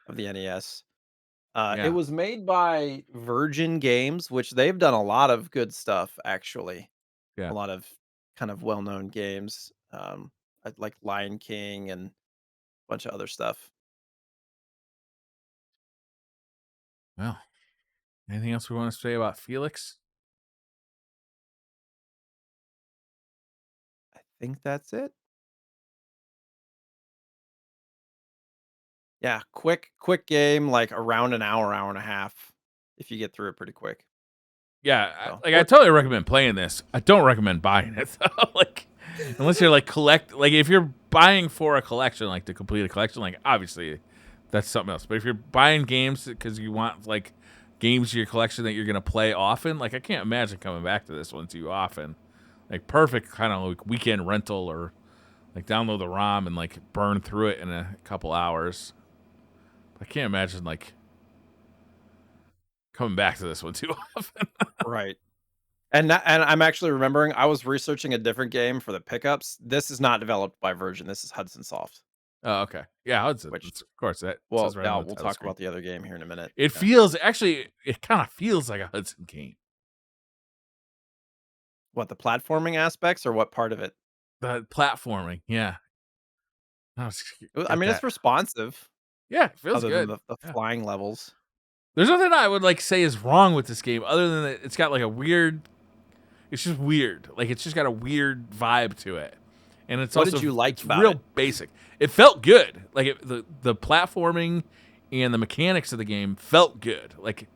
Speaker 2: of the NES. It
Speaker 1: Yeah,
Speaker 2: was made by Virgin Games, which they've done a lot of good stuff, actually. A
Speaker 1: yeah.
Speaker 2: lot of kind of well-known games, like Lion King and a bunch of other stuff.
Speaker 1: Well, anything else we want to say about Felix?
Speaker 2: I think that's it. Yeah, quick game, like around an hour, hour and a half, if you get through it pretty quick.
Speaker 1: Yeah,
Speaker 2: So,
Speaker 1: like I totally recommend playing this. I don't recommend buying it though. Like unless you're like if you're buying for a collection, like to complete a collection, like obviously that's something else. But if you're buying games because you want like games in your collection that you're gonna play often, like I can't imagine coming back to this one too often. Like perfect kind of like weekend rental or like download the ROM and like burn through it in a couple hours. I can't imagine like coming back to this one too often.
Speaker 2: right. And I'm actually remembering I was researching a different game for the pickups. This is not developed by Virgin. This is Hudson Soft,
Speaker 1: Oh, okay. Yeah, Hudson.
Speaker 2: which
Speaker 1: Of course, that says
Speaker 2: well,
Speaker 1: right
Speaker 2: yeah,
Speaker 1: on the
Speaker 2: we'll
Speaker 1: title
Speaker 2: talk
Speaker 1: screen.
Speaker 2: about the other game here in a minute.
Speaker 1: It
Speaker 2: Yeah.
Speaker 1: feels actually, it kind of feels like a Hudson game.
Speaker 2: What, the platforming aspects or what part of it?
Speaker 1: The platforming, yeah.
Speaker 2: I
Speaker 1: Got
Speaker 2: mean, it's
Speaker 1: that.
Speaker 2: responsive
Speaker 1: Yeah, it feels
Speaker 2: other than
Speaker 1: good.
Speaker 2: the
Speaker 1: Yeah.
Speaker 2: flying levels.
Speaker 1: There's nothing I would like say is wrong with this game other than that it's got like a weird. It's just weird. Like it's just got a weird vibe to it, and it's
Speaker 2: What
Speaker 1: also
Speaker 2: did you like
Speaker 1: it's
Speaker 2: about it?
Speaker 1: real basic. It felt good. Like the platforming and the mechanics of the game felt good. Like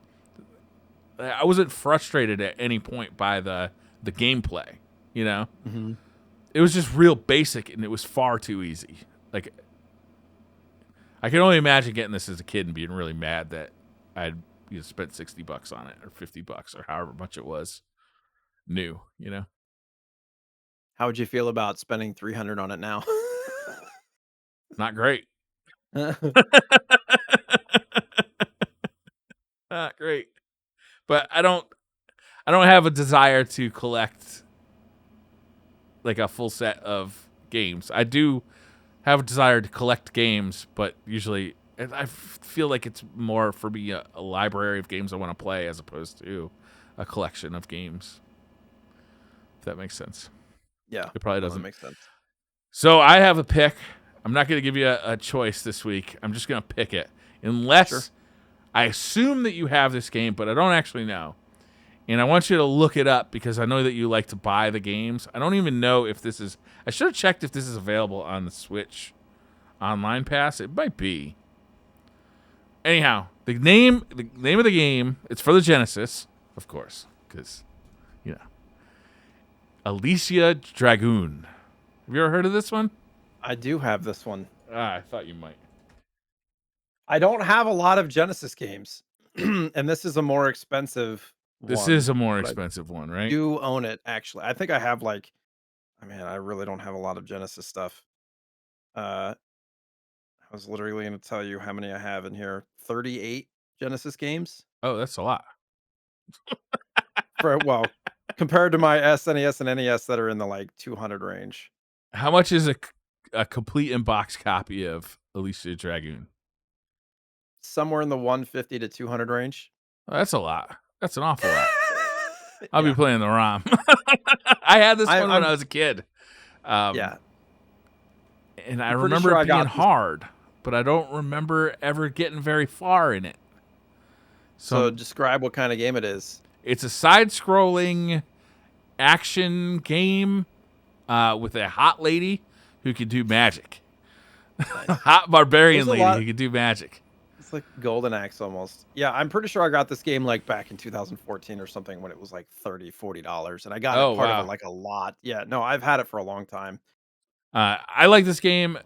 Speaker 1: I wasn't frustrated at any point by the gameplay. You know,
Speaker 2: Mhm.
Speaker 1: it was just real basic, and it was far too easy. Like I can only imagine getting this as a kid and being really mad that I'd spent $60 on it or $50 or however much it was new. You know,
Speaker 2: How would you feel about spending 300 on it now?
Speaker 1: not great. But I don't have a desire to collect like a full set of games. I do have a desire to collect games, but usually I feel like it's more for me a library of games I want to play as opposed to a collection of games. If that makes sense.
Speaker 2: Yeah.
Speaker 1: It probably
Speaker 2: No, that
Speaker 1: doesn't.
Speaker 2: makes sense.
Speaker 1: So I have a pick. I'm not going to give you a choice this week. I'm just going to pick it.
Speaker 2: Sure.
Speaker 1: Unless I assume that you have this game, but I don't actually know. And I want you to look it up because I know that you like to buy the games. I don't even know if this is. I should have checked if this is available on the Switch Online Pass. It might be. Anyhow, the name of the game. It's for the Genesis, of course, because you know Alicia Dragoon. Have you ever heard of this one?
Speaker 2: I do have this one.
Speaker 1: I thought you might.
Speaker 2: I don't have a lot of Genesis games, and this is a more expensive
Speaker 1: This
Speaker 2: one,
Speaker 1: is a more
Speaker 2: but I
Speaker 1: expensive one, right?
Speaker 2: do own it, actually. I think I have, like I mean, I really don't have a lot of Genesis stuff. Uh, I was literally gonna tell you how many I have in here. 38 Genesis games
Speaker 1: Oh, that's a lot.
Speaker 2: well, compared to my SNES and NES that are in the, like, 200 range.
Speaker 1: How much is a complete in-box copy of Alicia Dragoon?
Speaker 2: Somewhere in the 150 to 200 range.
Speaker 1: Oh, that's a lot. That's an awful lot. I'll be
Speaker 2: Yeah.
Speaker 1: playing the ROM. I had this one when I
Speaker 2: I'm
Speaker 1: was a kid, um,
Speaker 2: yeah.
Speaker 1: and I
Speaker 2: I'm pretty
Speaker 1: remember
Speaker 2: sure
Speaker 1: it
Speaker 2: I
Speaker 1: being
Speaker 2: got this.
Speaker 1: hard, but I don't remember ever getting very far in it. So
Speaker 2: So describe what kinda game it is.
Speaker 1: it's a side-scrolling action game with a hot lady who can do magic.
Speaker 2: Nice.
Speaker 1: Hot barbarian
Speaker 2: There's a
Speaker 1: lady
Speaker 2: lot
Speaker 1: who can do magic.
Speaker 2: It's like Golden Axe almost. Yeah, I'm pretty sure I got this game, like, back in 2014 or something when it was, like, 30, $40, and I got it
Speaker 1: Oh
Speaker 2: part of it,
Speaker 1: wow.
Speaker 2: like, a lot. Yeah, no, I've had it for a long time.
Speaker 1: I like this game.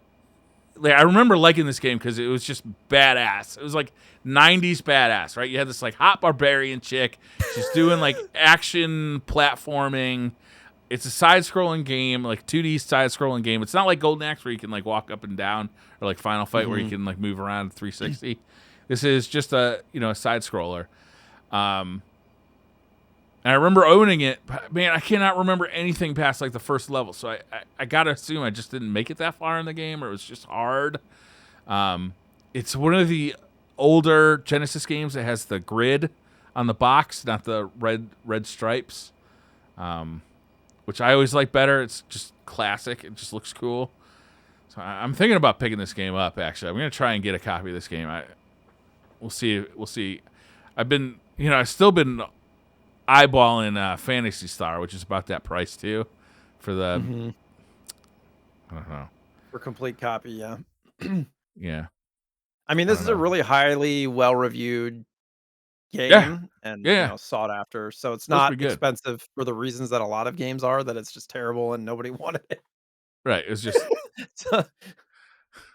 Speaker 1: Like, I remember liking this game because it was just badass. It was like 90s badass, right? You had this like hot barbarian chick. She's doing like action platforming. It's a side-scrolling game, like 2D side-scrolling game. It's not like Golden Axe where you can like walk up and down, or like Final Fight where you
Speaker 2: Mhm.
Speaker 1: can like move around 360. This is just a side scroller. Um, and I remember owning it, but man, I cannot remember anything past like the first level. So I gotta assume I just didn't make it that far in the game, or it was just hard. Um, it's one of the older Genesis games that has the grid on the box, not the red stripes, um, which I always like better. It's just classic. It just looks cool. So I'm thinking about picking this game up. Actually, I'm gonna try and get a copy of this game. We'll see. We'll see. I've still been eyeballing Fantasy Star, which is about that price too, for the
Speaker 2: Mhm.
Speaker 1: I don't know.
Speaker 2: For complete copy, yeah.
Speaker 1: Yeah,
Speaker 2: I mean,
Speaker 1: I
Speaker 2: this
Speaker 1: don't
Speaker 2: is a
Speaker 1: know.
Speaker 2: really highly well-reviewed
Speaker 1: Yeah,
Speaker 2: game and,
Speaker 1: yeah.
Speaker 2: sought after, so it's
Speaker 1: Supposed to
Speaker 2: not
Speaker 1: be good,
Speaker 2: expensive for the reasons that a lot of games are, that it's just terrible and nobody wanted it.
Speaker 1: right? It's just
Speaker 2: So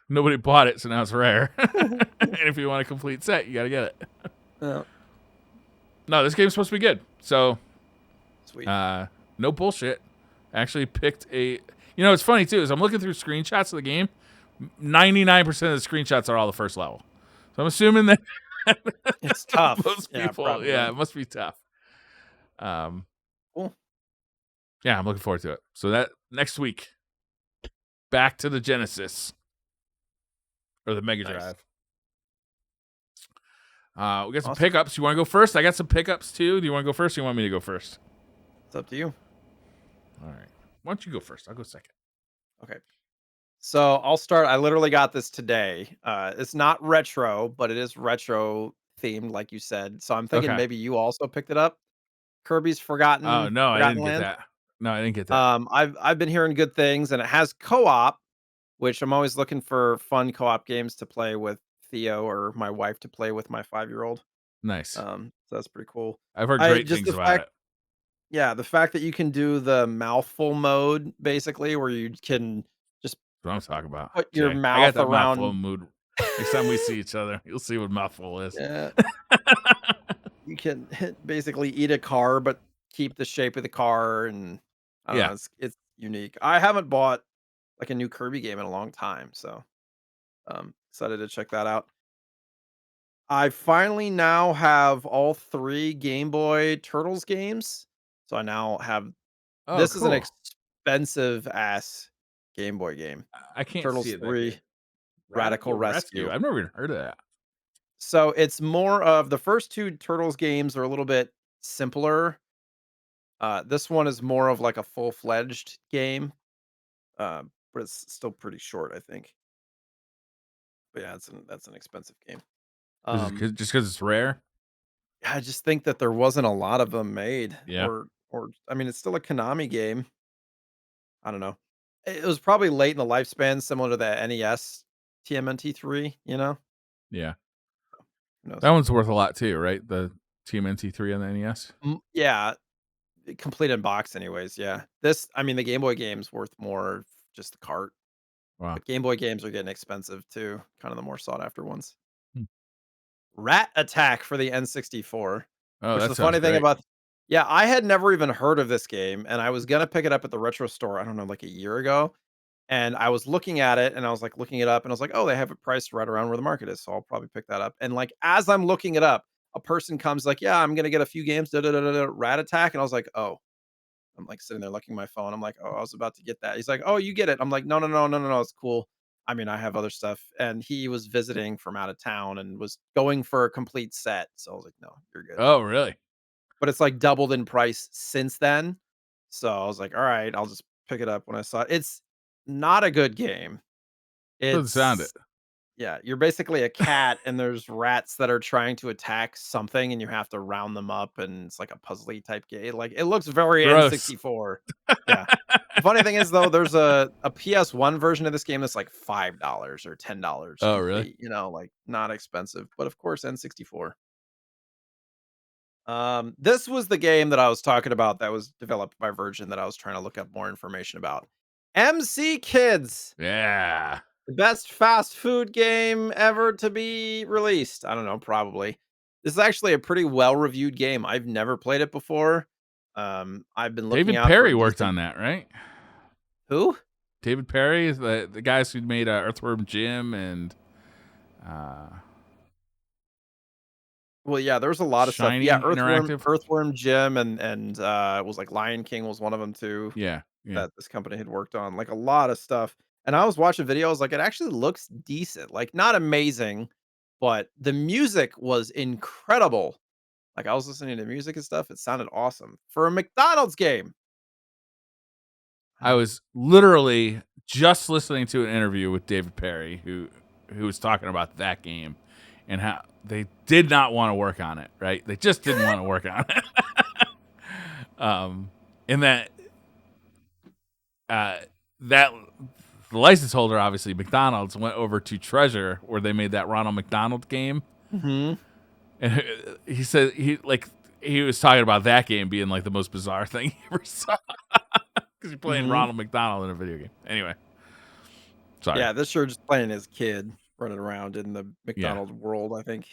Speaker 1: nobody bought it, so now it's rare. And if you want a complete set, you gotta get it.
Speaker 2: Yeah,
Speaker 1: No, this game's supposed to be good. So,
Speaker 2: sweet.
Speaker 1: no bullshit. I actually picked a. It's funny too. Is I'm looking through screenshots of the game. 99% of the screenshots are all the first level. So I'm assuming that
Speaker 2: It's tough.
Speaker 1: most
Speaker 2: Yeah,
Speaker 1: people, yeah,
Speaker 2: probably.
Speaker 1: it must be tough. Um,
Speaker 2: Cool.
Speaker 1: yeah, I'm looking forward to it. So that next week, back to the Genesis or the Mega
Speaker 2: Nice.
Speaker 1: Drive. We got some
Speaker 2: Awesome.
Speaker 1: pickups. You want to go first? I got some pickups too. Do you want to go first? Or you want me to go first?
Speaker 2: It's up to you.
Speaker 1: All right. Why don't you go first? I'll go second.
Speaker 2: Okay. So I'll start. I literally got this today. It's not retro, but it is retro themed, like you said. So I'm thinking
Speaker 1: Okay.
Speaker 2: maybe you also picked it up. Kirby's
Speaker 1: Oh no, I
Speaker 2: Forgotten
Speaker 1: didn't get
Speaker 2: Land.
Speaker 1: that. No, I didn't get that.
Speaker 2: I've been hearing good things, and it has co-op, which I'm always looking for fun co-op games to play with Theo or my wife to play with my 5-year-old.
Speaker 1: Nice.
Speaker 2: So that's pretty cool.
Speaker 1: I've heard
Speaker 2: I
Speaker 1: great
Speaker 2: just
Speaker 1: things
Speaker 2: the
Speaker 1: about
Speaker 2: fact
Speaker 1: it.
Speaker 2: Yeah, the fact that you can do the mouthful mode basically where you can just
Speaker 1: That's what I'm talking about.
Speaker 2: put your
Speaker 1: Jay, I got
Speaker 2: mouth
Speaker 1: that mouthful
Speaker 2: around.
Speaker 1: mood. Next time we see each other, you'll see what mouthful is.
Speaker 2: Yeah, you can basically eat a car, but keep the shape of the car, and I don't
Speaker 1: Yeah.
Speaker 2: know, it's unique. I haven't bought like a new Kirby game in a long time, so excited to check that out. I finally now have all 3 Game Boy Turtles games. So I now have
Speaker 1: Oh,
Speaker 2: this is an
Speaker 1: cool.
Speaker 2: expensive ass Game Boy game.
Speaker 1: I can't see
Speaker 2: Turtles
Speaker 1: it that
Speaker 2: 3
Speaker 1: good.
Speaker 2: Radical
Speaker 1: Radical Rescue.
Speaker 2: Rescue.
Speaker 1: I've never even heard of that.
Speaker 2: So it's more of the first 2 Turtles games are a little bit simpler. This one is more of like a full-fledged game, but it's still pretty short, I think. But yeah, that's an expensive game.
Speaker 1: Is it
Speaker 2: Um,
Speaker 1: just because it's rare?
Speaker 2: I just think that there wasn't a lot of them made,
Speaker 1: Yeah,
Speaker 2: or I mean, it's still a Konami game. I don't know. It was probably late in the lifespan, similar to the NES TMNT3. You know,
Speaker 1: yeah.
Speaker 2: who
Speaker 1: That
Speaker 2: knows?
Speaker 1: one's worth a lot too, right? The TMNT3 on the NES.
Speaker 2: Yeah, complete in box, anyways. Yeah, this, I mean, the Game Boy game's worth more, just the cart.
Speaker 1: Wow.
Speaker 2: But Game Boy games are getting expensive too, kind of the more sought after ones.
Speaker 1: Hmm.
Speaker 2: Rat Attack for the N64,
Speaker 1: Oh,
Speaker 2: which
Speaker 1: that
Speaker 2: the
Speaker 1: sounds
Speaker 2: funny thing
Speaker 1: great.
Speaker 2: about, yeah, I had never even heard of this game, and I was gonna pick it up at the retro store, I don't know, like a year ago, and I was looking at it, and I was, like, looking it up, and I was like, "Oh, they have it priced right around where the market is, so I'll probably pick that up." And, like, as I'm looking it up, a person comes like, "Yeah, I'm gonna get a few games, da da da da da, Rat Attack," and I was like, "Oh." I'm, like, sitting there looking at my phone. I'm like, "Oh, I was about to get that." He's like, "Oh, you get it." I'm like, "No, no, no, no, no, no, it's cool. I mean, I have other stuff." And he was visiting from out of town and was going for a complete set. So I was like, "No, you're good."
Speaker 1: Oh, really?
Speaker 2: But it's, like, doubled in price since then. So I was like, "All right, I'll just pick it up when I saw it." It's not a good game.
Speaker 1: Doesn't sound it.
Speaker 2: It's Yeah, you're basically a cat, and there's rats that are trying to attack something, and you have to round them up, and it's like a puzzly type game. Like, it looks very
Speaker 1: Gross.
Speaker 2: N64. Yeah. The funny thing is, though, there's a PS1 version of this game that's like $5 or $10
Speaker 1: Oh, really?
Speaker 2: complete, like, not expensive, but of course, N64. This was the game that I was talking about that was developed by Virgin that I was trying to look up more information about. MC Kids.
Speaker 1: Yeah.
Speaker 2: The best fast food game ever to be released. I don't know, probably. This is actually a pretty well-reviewed game. I've never played it before. I've been looking
Speaker 1: David
Speaker 2: out for
Speaker 1: Perry
Speaker 2: a
Speaker 1: worked
Speaker 2: decent.
Speaker 1: on that, right?
Speaker 2: Who?
Speaker 1: David Perry is the guys who made Earthworm Jim and uh,
Speaker 2: Well, yeah, there's a lot of stuff. Yeah,
Speaker 1: Shiny Interactive.
Speaker 2: Earthworm Jim and it was like Lion King was one of them too
Speaker 1: Yeah, yeah.
Speaker 2: that this company had worked on. Like a lot of stuff. And I was watching videos, like it actually looks decent. Like not amazing, but the music was incredible. Like, I was listening to music and stuff, it sounded awesome for a McDonald's game.
Speaker 1: I was literally just listening to an interview with David Perry, who was talking about that game and how they did not want to work on it. Right? They just didn't want to work on it. And uh, that the license holder, obviously McDonald's, went over to Treasure where they made that Ronald McDonald game,
Speaker 2: Mhm,
Speaker 1: and he said he was talking about that game being like the most bizarre thing he ever saw because you're playing
Speaker 2: mhm.
Speaker 1: Ronald McDonald in a video game. Anyway, sorry.
Speaker 2: Yeah, this sure just playing as kid running around in the
Speaker 1: Yeah,
Speaker 2: McDonald's world, I think.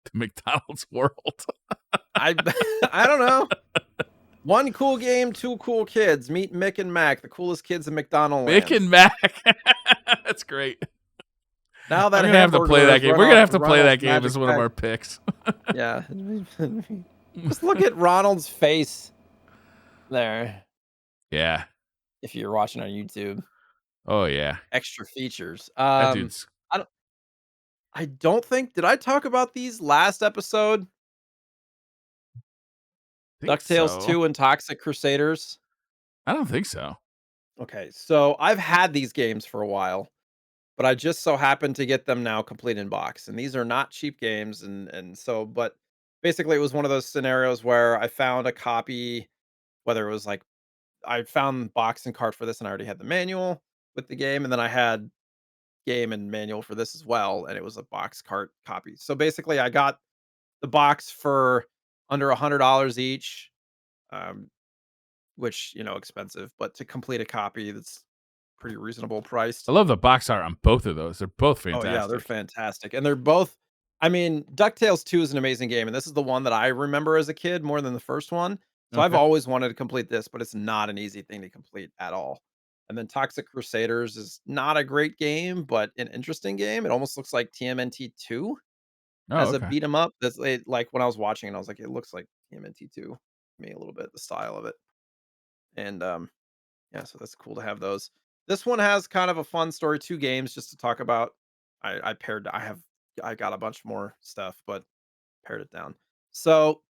Speaker 1: the McDonald's world.
Speaker 2: I I don't know. One cool game, 2 cool kids. Meet Mick and Mac, the coolest kids in McDonald
Speaker 1: Mick
Speaker 2: land.
Speaker 1: and Mac. That's great.
Speaker 2: Now
Speaker 1: I'm
Speaker 2: that
Speaker 1: gonna have to play that
Speaker 2: hamburgers
Speaker 1: game.
Speaker 2: run
Speaker 1: We're gonna
Speaker 2: off
Speaker 1: have to play
Speaker 2: Ronald's
Speaker 1: that game
Speaker 2: magic
Speaker 1: as one of
Speaker 2: pack.
Speaker 1: our picks.
Speaker 2: Yeah. Just look at Ronald's face there
Speaker 1: Yeah.
Speaker 2: if you're watching on YouTube.
Speaker 1: Oh yeah.
Speaker 2: Extra features.
Speaker 1: That dude's.
Speaker 2: I don't I don't think, did I talk about these last episode?
Speaker 1: I think
Speaker 2: DuckTales
Speaker 1: so.
Speaker 2: 2 and Toxic Crusaders?
Speaker 1: I don't think so.
Speaker 2: Okay, so I've had these games for a while, but I just so happened to get them now complete in box, and these are not cheap games, and so, but basically, it was one of those scenarios where I found a copy, whether it was, like, I found box and cart for this, and I already had the manual with the game, and then I had game and manual for this as well, and it was a box cart copy. So, basically, I got the box for under $100 each, um, which, expensive, but to complete a copy, that's pretty reasonable
Speaker 1: I
Speaker 2: priced.
Speaker 1: love the box art on both of those. They're both
Speaker 2: Oh, yeah, they're
Speaker 1: fantastic.
Speaker 2: fantastic, and they're both, I mean, DuckTales 2 is an amazing game, and this is the one that I remember as a kid more than the first one, so I've
Speaker 1: Okay.
Speaker 2: always wanted to complete this, but it's not an easy thing to complete at all. And then Toxic Crusaders is not a great game, but an interesting game. It almost looks like TMNT 2.
Speaker 1: Oh,
Speaker 2: as a
Speaker 1: okay.
Speaker 2: beat 'em up. That's it, like, when I was watching it, I was like, "It looks like TMNT2 to me a little bit, the style of it." And, yeah, so that's cool to have those. This one has kind of a fun story, 2 games just to talk about. I got a bunch more stuff, but pared it down. So,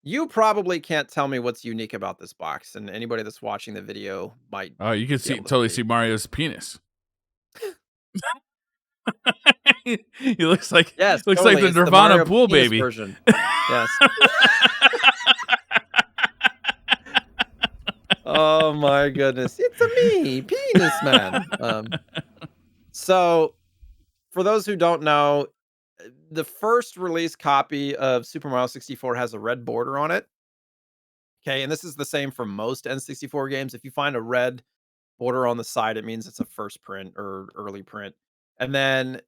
Speaker 2: you probably can't tell me what's unique about this box, and anybody that's watching the video might
Speaker 1: Oh, you can
Speaker 2: be
Speaker 1: see
Speaker 2: able to
Speaker 1: totally
Speaker 2: see.
Speaker 1: see Mario's penis. He looks like
Speaker 2: Totally,
Speaker 1: the
Speaker 2: it's the
Speaker 1: Nirvana
Speaker 2: Mario
Speaker 1: pool
Speaker 2: penis
Speaker 1: baby.
Speaker 2: version. Yes. Oh my goodness. It's a me, Penis Man. So for those who don't know, the first release copy of Super Mario 64 has a red border on it. Okay, and this is the same for most N64 games. If you find a red border on the side, it means it's a first print or early print. And then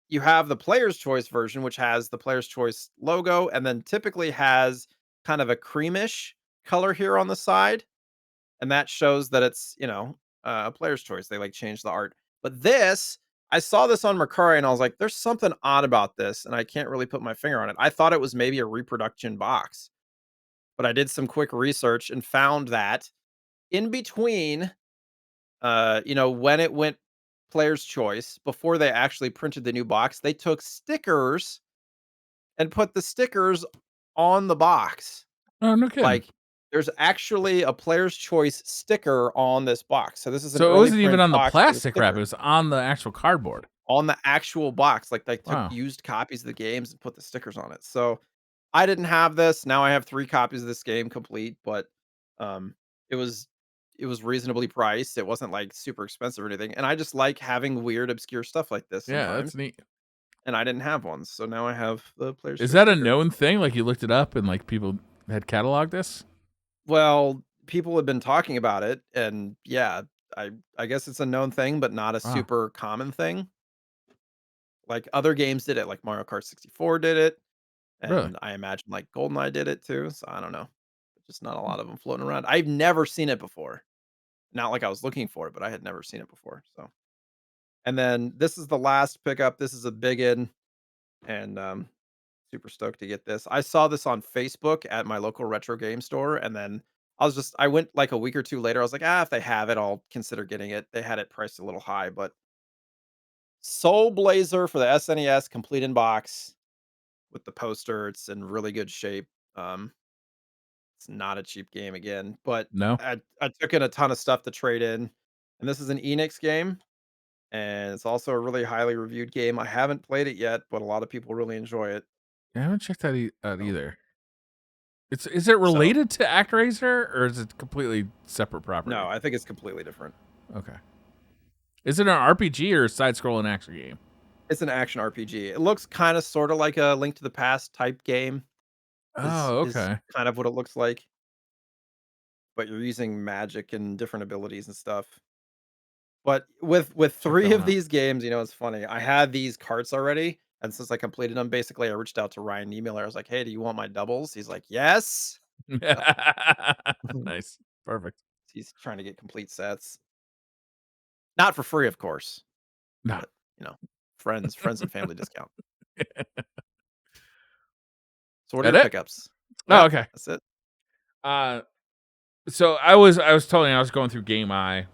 Speaker 2: you have the player's choice version, which has the player's choice logo and then typically has kind of a creamish color here on the side. And that shows that it's, a player's choice. They like change the art. But this, I saw this on Mercari and I was like, there's something odd about this. And I can't really put my finger on it. I thought it was maybe a reproduction box, but I did some quick research and found that in between, when it went player's choice, before they actually printed the new box, they took stickers and put the stickers on the box.
Speaker 1: Oh, no kidding.
Speaker 2: Like, there's actually a player's choice sticker on this box. So this is an
Speaker 1: So it
Speaker 2: early
Speaker 1: wasn't even
Speaker 2: print
Speaker 1: on the
Speaker 2: box with a
Speaker 1: plastic wrap; it
Speaker 2: sticker
Speaker 1: was on the actual cardboard.
Speaker 2: on the actual box. Like they took
Speaker 1: Wow.
Speaker 2: used copies of the games and put the stickers on it. So I didn't have this. Now I have 3 copies of this game complete, but um it was it was reasonably priced. It wasn't like super expensive or anything. And I just like having weird obscure stuff like this
Speaker 1: Yeah,
Speaker 2: sometimes.
Speaker 1: that's neat.
Speaker 2: And I didn't have one. So now I have the player's
Speaker 1: Is
Speaker 2: choice
Speaker 1: that a
Speaker 2: sticker.
Speaker 1: known thing? Like you looked it up and like people had cataloged this?
Speaker 2: Well, people have been talking about it, and yeah, I guess it's a known thing, but not a
Speaker 1: Wow,
Speaker 2: super common thing. Like other games did it, like Mario Kart 64 did it,
Speaker 1: really?
Speaker 2: and I imagine like GoldenEye did it too. So I don't know. Just not a lot of them floating around. I've never seen it before. Not like I was looking for it, but I had never seen it before. So, and then this is the last pickup. This is a big in, and super stoked to get this. I saw this on Facebook at my local retro game store, and then I went like a week or 2 later. I was like, if they have it, I'll consider getting it. They had it priced a little high, but Soul Blazer for the SNES, complete in box with the poster. It's in really good shape. Um, it's not a cheap game again, but
Speaker 1: No.
Speaker 2: I took in a ton of stuff to trade in, and this is an Enix game, and it's also a really highly reviewed game. I haven't played it yet, but a lot of people really enjoy it.
Speaker 1: I haven't checked that out
Speaker 2: So,
Speaker 1: either. Is it
Speaker 2: so
Speaker 1: related to ActRaiser or is it completely separate
Speaker 2: no,
Speaker 1: property?
Speaker 2: I think it's completely different.
Speaker 1: Okay. Is it an RPG or a side-scrolling action game?
Speaker 2: It's an action RPG. It looks kinda sorta like a Link to the Past type game
Speaker 1: Oh,
Speaker 2: is
Speaker 1: okay.
Speaker 2: kind of what it looks like, but you're using magic and different abilities and stuff. But with
Speaker 1: Check that
Speaker 2: 3
Speaker 1: one
Speaker 2: of
Speaker 1: out.
Speaker 2: these games, it's funny. I had these carts already, and since I completed them, basically, I reached out to Ryan Niemiller. I was like, "Hey, do you want my doubles?" He's like, "Yes." So,
Speaker 1: Nice. Perfect.
Speaker 2: he's trying to get complete sets. Not for free, of course,
Speaker 1: No.
Speaker 2: but, you know, friends and family discount. So what are
Speaker 1: That
Speaker 2: your
Speaker 1: it?
Speaker 2: pickups?
Speaker 1: Oh,
Speaker 2: Yep,
Speaker 1: okay.
Speaker 2: that's it.
Speaker 1: Uh, so I was telling you I was going through Game Eye.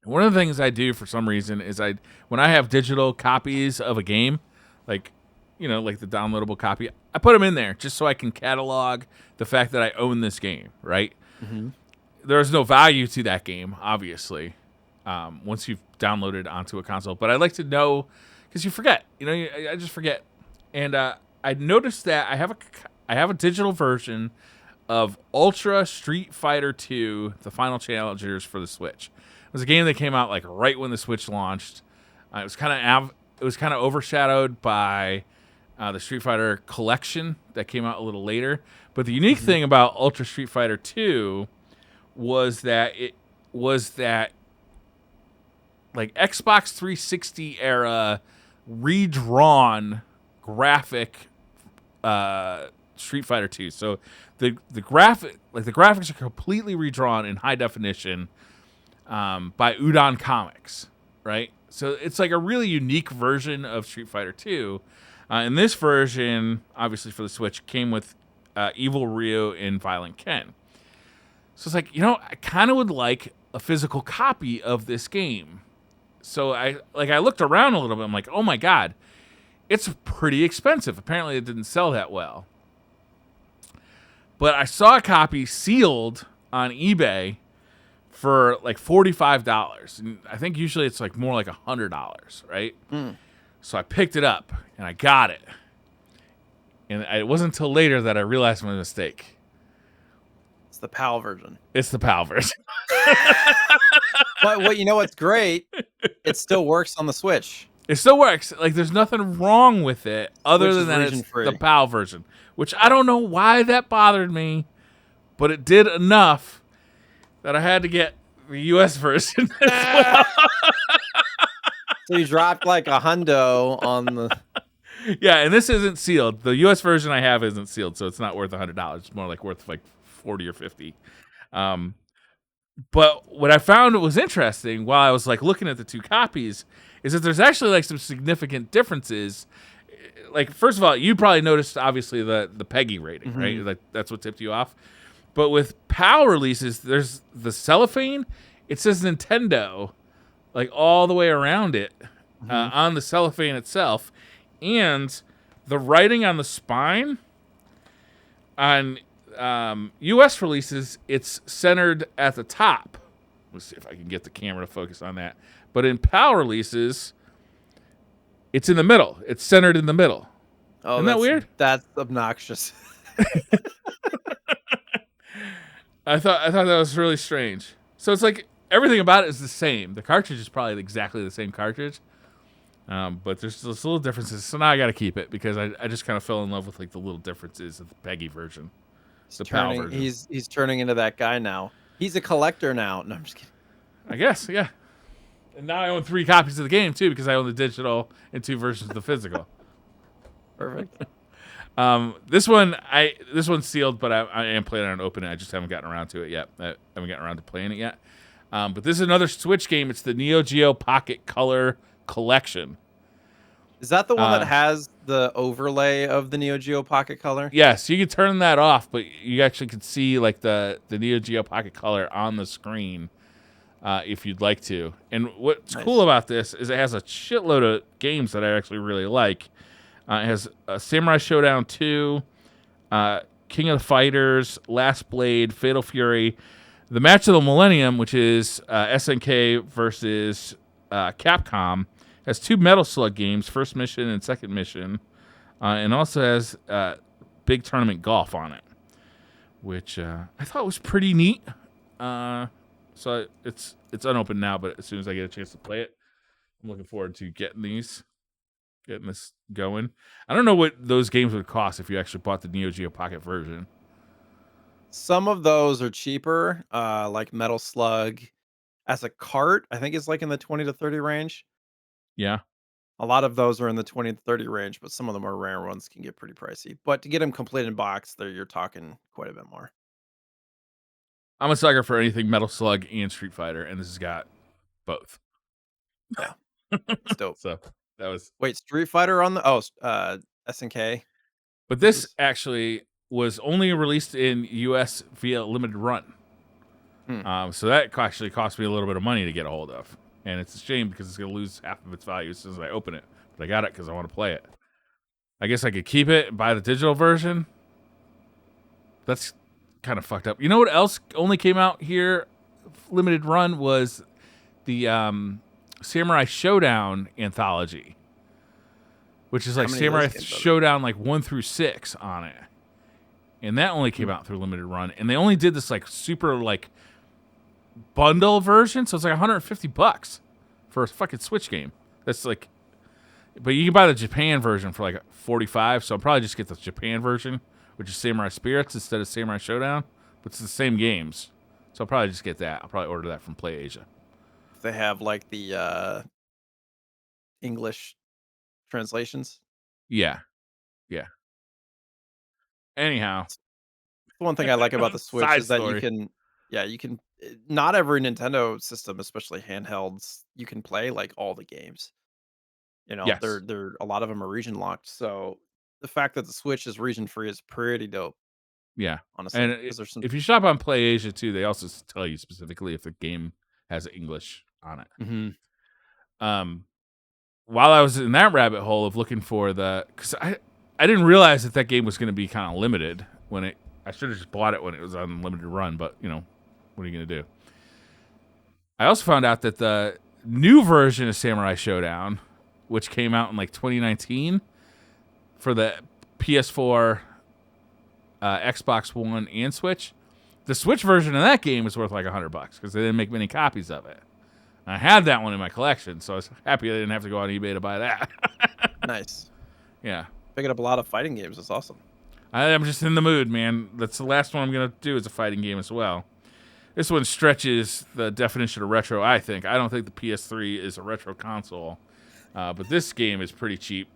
Speaker 1: One of the things I do for some reason is when I have digital copies of a game, like like the downloadable copy, I put them in there just so I can catalog the fact that I own this game. Right?
Speaker 2: Mhm.
Speaker 1: There's no value to that game, obviously, once you've downloaded onto a console. But I like to know because you forget. I just forget. And I noticed that I have a digital version of Ultra Street Fighter 2, the Final Challengers for the Switch. It was a game that came out like right when the Switch launched. It was kind of overshadowed by the Street Fighter collection that came out a little later. But the unique
Speaker 2: Mhm.
Speaker 1: thing about Ultra Street Fighter 2 was that like Xbox 360 era redrawn graphic Street Fighter 2. So the graphics are completely redrawn in high definition by Udon Comics, right? So it's like a really unique version of Street Fighter 2. And this version, obviously for the Switch, came with Evil Ryu and Violent Ken. So it's like, I kind of would like a physical copy of this game. So I looked around a little bit. I'm like, oh my god, it's pretty expensive. Apparently, it didn't sell that well. But I saw a copy sealed on eBay for like $45, and I think usually it's like more like $100, right?
Speaker 2: Mm.
Speaker 1: So I picked it up and I got it, and it wasn't until later that I realized my mistake.
Speaker 2: It's the PAL version.
Speaker 1: It's the PAL version.
Speaker 2: But what's great? It still works on the Switch.
Speaker 1: It still works. Like, there's nothing wrong with it other than that it's the PAL version, which I don't know why that bothered me, but it did enough that I had to get the US version as well.
Speaker 2: So you dropped like a hundo on the...
Speaker 1: Yeah, and this isn't sealed. The US version I have isn't sealed, so it's not worth $100. It's more like worth like 40 or 50. But what I found was interesting while I was like looking at the two copies is that there's actually like some significant differences. Like, first of all, you probably noticed obviously the PEGI rating, right? Like, that's what tipped you off. But with PAL releases, there's the cellophane. It says Nintendo, like all the way around it, on the cellophane itself, and the writing on the spine on U.S. releases, it's centered at the top. Let's see if I can get the camera to focus on that. But in PAL releases, it's in the middle. It's centered in the middle.
Speaker 2: Oh,
Speaker 1: isn't that weird?
Speaker 2: That's obnoxious.
Speaker 1: I thought that was really strange. So it's like everything about it is the same. The cartridge is probably exactly the same cartridge, but there's those little differences. So now I got to keep it because I just kind of fell in love with like the little differences of the PEGI version. PAL version.
Speaker 2: He's turning into that guy now. He's a collector now. No, I'm just kidding.
Speaker 1: I guess, yeah. And now I own 3 copies of the game too because I own the digital and 2 versions of the physical.
Speaker 2: Perfect.
Speaker 1: This one's sealed, but I am planning on opening it. I just haven't gotten around to it yet. I haven't gotten around to playing it yet. But this is another Switch game. It's the Neo Geo Pocket Color Collection.
Speaker 2: Is that the one that has the overlay of the Neo Geo Pocket Color?
Speaker 1: Yes, you can turn that off, but you actually can see like the Neo Geo Pocket Color on the screen if you'd like to. And what's cool about this is it has a shitload of games that I actually really like. It has Samurai Showdown 2, King of the Fighters, Last Blade, Fatal Fury, The Match of the Millennium, which is SNK versus Capcom. Has 2 Metal Slug games, first mission and second mission, and also has Big Tournament Golf on it, which I thought was pretty neat. So it's unopened now, but as soon as I get a chance to play it, I'm looking forward to getting this going. I don't know what those games would cost if you actually bought the Neo Geo Pocket version.
Speaker 2: Some of those are cheaper, like Metal Slug as a cart. I think it's like in the 20 to 30 range.
Speaker 1: Yeah.
Speaker 2: A lot of those are in the 20 to 30 range, but some of the more rare ones can get pretty pricey. But to get them complete in box, you're talking quite a bit more.
Speaker 1: I'm a sucker for anything Metal Slug and Street Fighter, and this has got both.
Speaker 2: Yeah. It's dope.
Speaker 1: So that was...
Speaker 2: Wait, Street Fighter on the SNK?
Speaker 1: But this actually was only released in US via limited run. So that actually cost me a little bit of money to get a hold of. And it's a shame because it's going to lose half of its value as soon as I open it. But I got it because I want to play it. I guess I could keep it and buy the digital version. That's kind of fucked up. You know what else only came out here, limited run, was the Samurai Showdown anthology, which is like Samurai Showdown like 1 through 6 on it. And that only came out through limited run. And they only did this like super like bundle version, so it's like $150 for a fucking Switch game. That's like, but you can buy the Japan version for like $45. So I'll probably just get the Japan version, which is Samurai Spirits instead of Samurai Showdown. But it's the same games, so I'll probably just get that. I'll probably order that from Play Asia.
Speaker 2: If they have like the English translations.
Speaker 1: Yeah. Anyhow,
Speaker 2: one thing I like about the Switch is that
Speaker 1: story.
Speaker 2: you can not every Nintendo system, especially handhelds, you can play like all the games.
Speaker 1: Yes.
Speaker 2: They're a lot of them are region locked. So the fact that the Switch is region free is pretty dope,
Speaker 1: Yeah. And
Speaker 2: honestly. Because there's some.
Speaker 1: if you shop on PlayAsia too, they also tell you specifically if the game has English on it.
Speaker 2: Mhm.
Speaker 1: Um, while I was in that rabbit hole of looking for because I didn't realize that game was going to be kind of limited when it. I should have just bought it when it was on limited run, but what are you going to do? I also found out that the new version of Samurai Showdown, which came out in like 2019 for the PS4, Xbox One, and Switch, the Switch version of that game is worth like $100 because they didn't make many copies of it. I had that one in my collection, so I was happy I didn't have to go on eBay to buy that.
Speaker 2: Nice.
Speaker 1: Yeah.
Speaker 2: Picking up a lot of fighting games. That's awesome.
Speaker 1: I'm just in the mood, man. That's the last one I'm going to do is a fighting game as well. This one stretches the definition of retro, I think. I don't think the PS3 is a retro console, but this game is pretty cheap.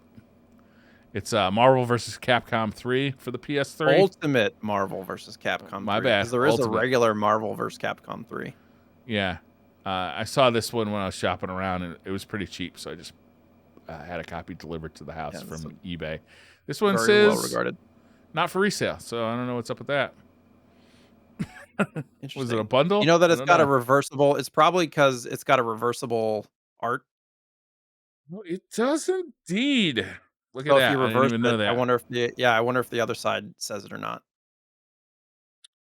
Speaker 1: It's Marvel vs. Capcom 3 for the PS3.
Speaker 2: Ultimate Marvel versus Capcom
Speaker 1: My
Speaker 2: 3,
Speaker 1: bad.
Speaker 2: because there is a
Speaker 1: Ultimate.
Speaker 2: regular Marvel versus Capcom 3.
Speaker 1: Yeah. I saw this one when I was shopping around, and it was pretty cheap, so I just had a copy delivered to the house
Speaker 2: Yeah,
Speaker 1: from
Speaker 2: that's
Speaker 1: eBay. This one
Speaker 2: very well
Speaker 1: says
Speaker 2: regarded.
Speaker 1: not for resale, so I don't know what's up with that. Was it a
Speaker 2: Interesting.
Speaker 1: bundle?
Speaker 2: You know that
Speaker 1: I
Speaker 2: it's
Speaker 1: don't
Speaker 2: got a
Speaker 1: know.
Speaker 2: reversible it's probably because it's got a reversible art.
Speaker 1: Well, it does indeed. Look at
Speaker 2: So if you
Speaker 1: that. I didn't
Speaker 2: reverse
Speaker 1: even
Speaker 2: it,
Speaker 1: know that.
Speaker 2: I wonder if the other side says it or not.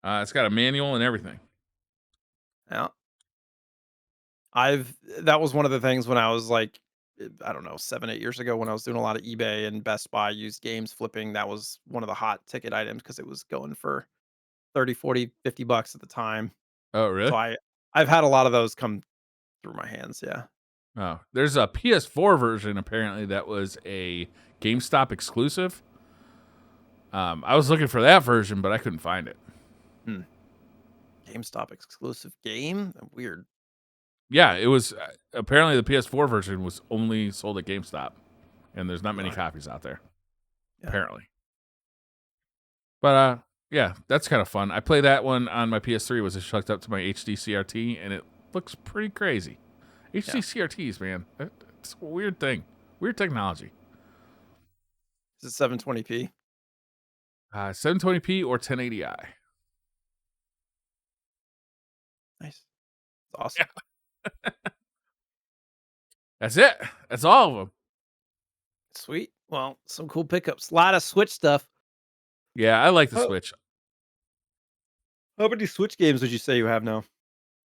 Speaker 1: It's got a manual and everything.
Speaker 2: Yeah. That was one of the things when I was like, I don't know, 7, 8 years ago when I was doing a lot of eBay and Best Buy used games flipping. That was one of the hot ticket items because it was going for 30, 40, $50 at the time.
Speaker 1: Oh,
Speaker 2: So
Speaker 1: really?
Speaker 2: I've had a lot of those come through my hands. Yeah.
Speaker 1: Oh, there's a PS4 version apparently that was a GameStop exclusive. I was looking for that version, but I couldn't find it.
Speaker 2: Hmm. GameStop exclusive game? Weird.
Speaker 1: Yeah, it was apparently the PS4 version was only sold at GameStop, and there's not many
Speaker 2: Bizarre.
Speaker 1: copies out there
Speaker 2: Yeah.
Speaker 1: apparently. But yeah, that's kind of fun. I play that one on my PS3. Was just hooked up to my HD CRT, and it looks pretty crazy. HD
Speaker 2: Yeah.
Speaker 1: CRTs, man, it's a weird thing, weird technology.
Speaker 2: Is it 720p?
Speaker 1: 720p or 1080i.
Speaker 2: Nice. It's awesome.
Speaker 1: That's it. That's all of them.
Speaker 2: Sweet. Well, some cool pickups. A lot of Switch stuff.
Speaker 1: Yeah, I like the
Speaker 2: Oh,
Speaker 1: Switch.
Speaker 2: how many Switch games would you say you have now?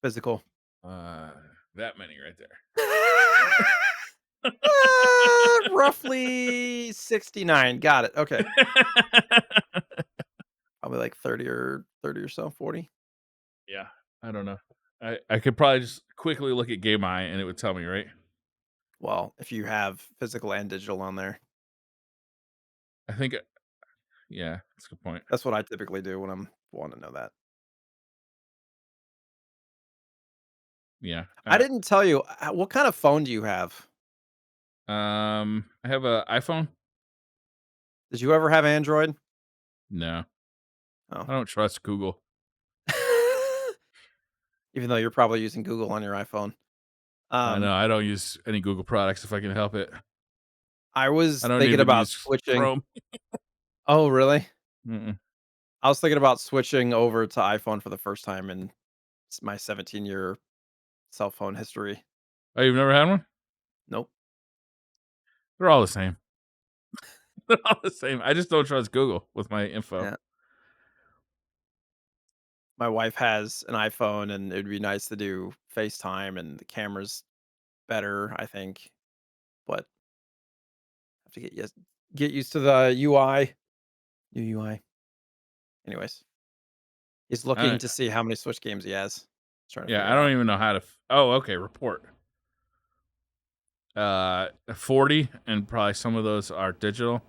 Speaker 2: Physical.
Speaker 1: Uh, that many right there.
Speaker 2: Roughly 69. Got it. Okay. Probably like 30 or so, 40.
Speaker 1: Yeah, I don't know. I could probably just quickly look at Game Eye and it would tell me, right?
Speaker 2: Well, if you have physical and digital on there.
Speaker 1: I think, yeah, that's a good point.
Speaker 2: That's what I typically do when I'm wanting to know that.
Speaker 1: Yeah.
Speaker 2: I didn't tell you, what kind of phone do you have?
Speaker 1: I have a iPhone.
Speaker 2: Did you ever have Android?
Speaker 1: No,
Speaker 2: Oh.
Speaker 1: I don't trust Google.
Speaker 2: Even though you're probably using Google on your iPhone.
Speaker 1: I know
Speaker 2: Um,
Speaker 1: I don't use any Google products if I can help it.
Speaker 2: I was
Speaker 1: I don't
Speaker 2: thinking
Speaker 1: even
Speaker 2: about
Speaker 1: use
Speaker 2: switching.
Speaker 1: Chrome.
Speaker 2: Oh, really?
Speaker 1: Mm-mm.
Speaker 2: I was thinking about switching over to iPhone for the first time in my 17-year cell phone history.
Speaker 1: Oh, you've never had one?
Speaker 2: Nope.
Speaker 1: They're all the same. They're all the same. I just don't trust Google with my info.
Speaker 2: Yeah. My wife has an iPhone, and it'd be nice to do FaceTime, and the camera's better, I think. But have to get used to the UI. New UI. Anyways, he's looking
Speaker 1: I,
Speaker 2: to see how many Switch games he has. He's trying to
Speaker 1: yeah,
Speaker 2: figure
Speaker 1: I
Speaker 2: it
Speaker 1: don't
Speaker 2: out.
Speaker 1: even know how to. Oh, okay. Report. 40, and probably some of those are digital,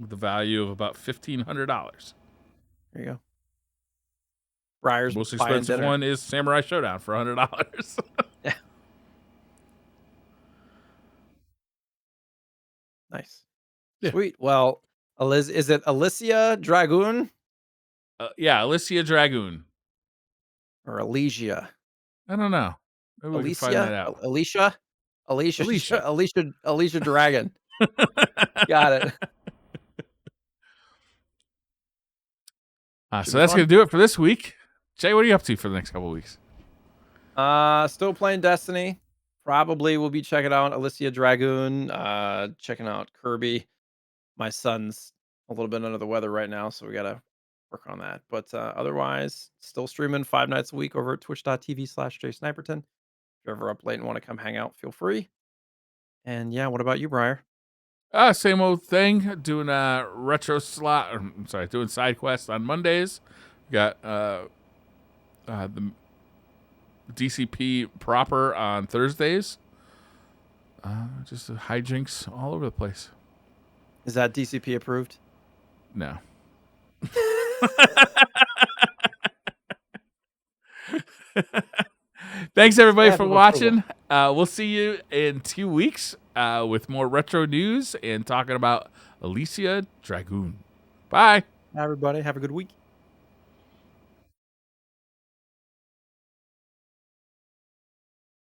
Speaker 1: with the value of about $1,500.
Speaker 2: There you go.
Speaker 1: The
Speaker 2: Briar's
Speaker 1: most
Speaker 2: buying
Speaker 1: expensive
Speaker 2: dinner.
Speaker 1: one is Samurai Showdown for $100.
Speaker 2: Yeah. Nice.
Speaker 1: Yeah,
Speaker 2: Sweet. Well, is it Alicia Dragoon
Speaker 1: yeah, Alicia Dragoon.
Speaker 2: or Alicia?
Speaker 1: I don't know. Maybe we can find that
Speaker 2: Alicia?
Speaker 1: out.
Speaker 2: Alicia?
Speaker 1: Alicia.
Speaker 2: Alicia Dragon. Got it. Should
Speaker 1: So
Speaker 2: be
Speaker 1: that's
Speaker 2: fun.
Speaker 1: going to do it for this week. Jay, what are you up to for the next couple of weeks?
Speaker 2: Still playing Destiny. Probably will be checking out Alicia Dragoon, checking out Kirby. My son's a little bit under the weather right now, so we gotta work on that. But otherwise, still streaming 5 nights a week over at twitch.tv/JSniperton. If you're ever up late and want to come hang out, feel free. And yeah, what about you, Briar?
Speaker 1: Same old thing. Doing retro slot. I'm sorry, doing side quests on Mondays. Got the DCP proper on Thursdays. Just hijinks all over the place.
Speaker 2: Is that DCP approved?
Speaker 1: No. Thanks everybody for watching. We'll see you in 2 weeks with more retro news and talking about Alicia Dragoon. Bye.
Speaker 2: Everybody, have a good week.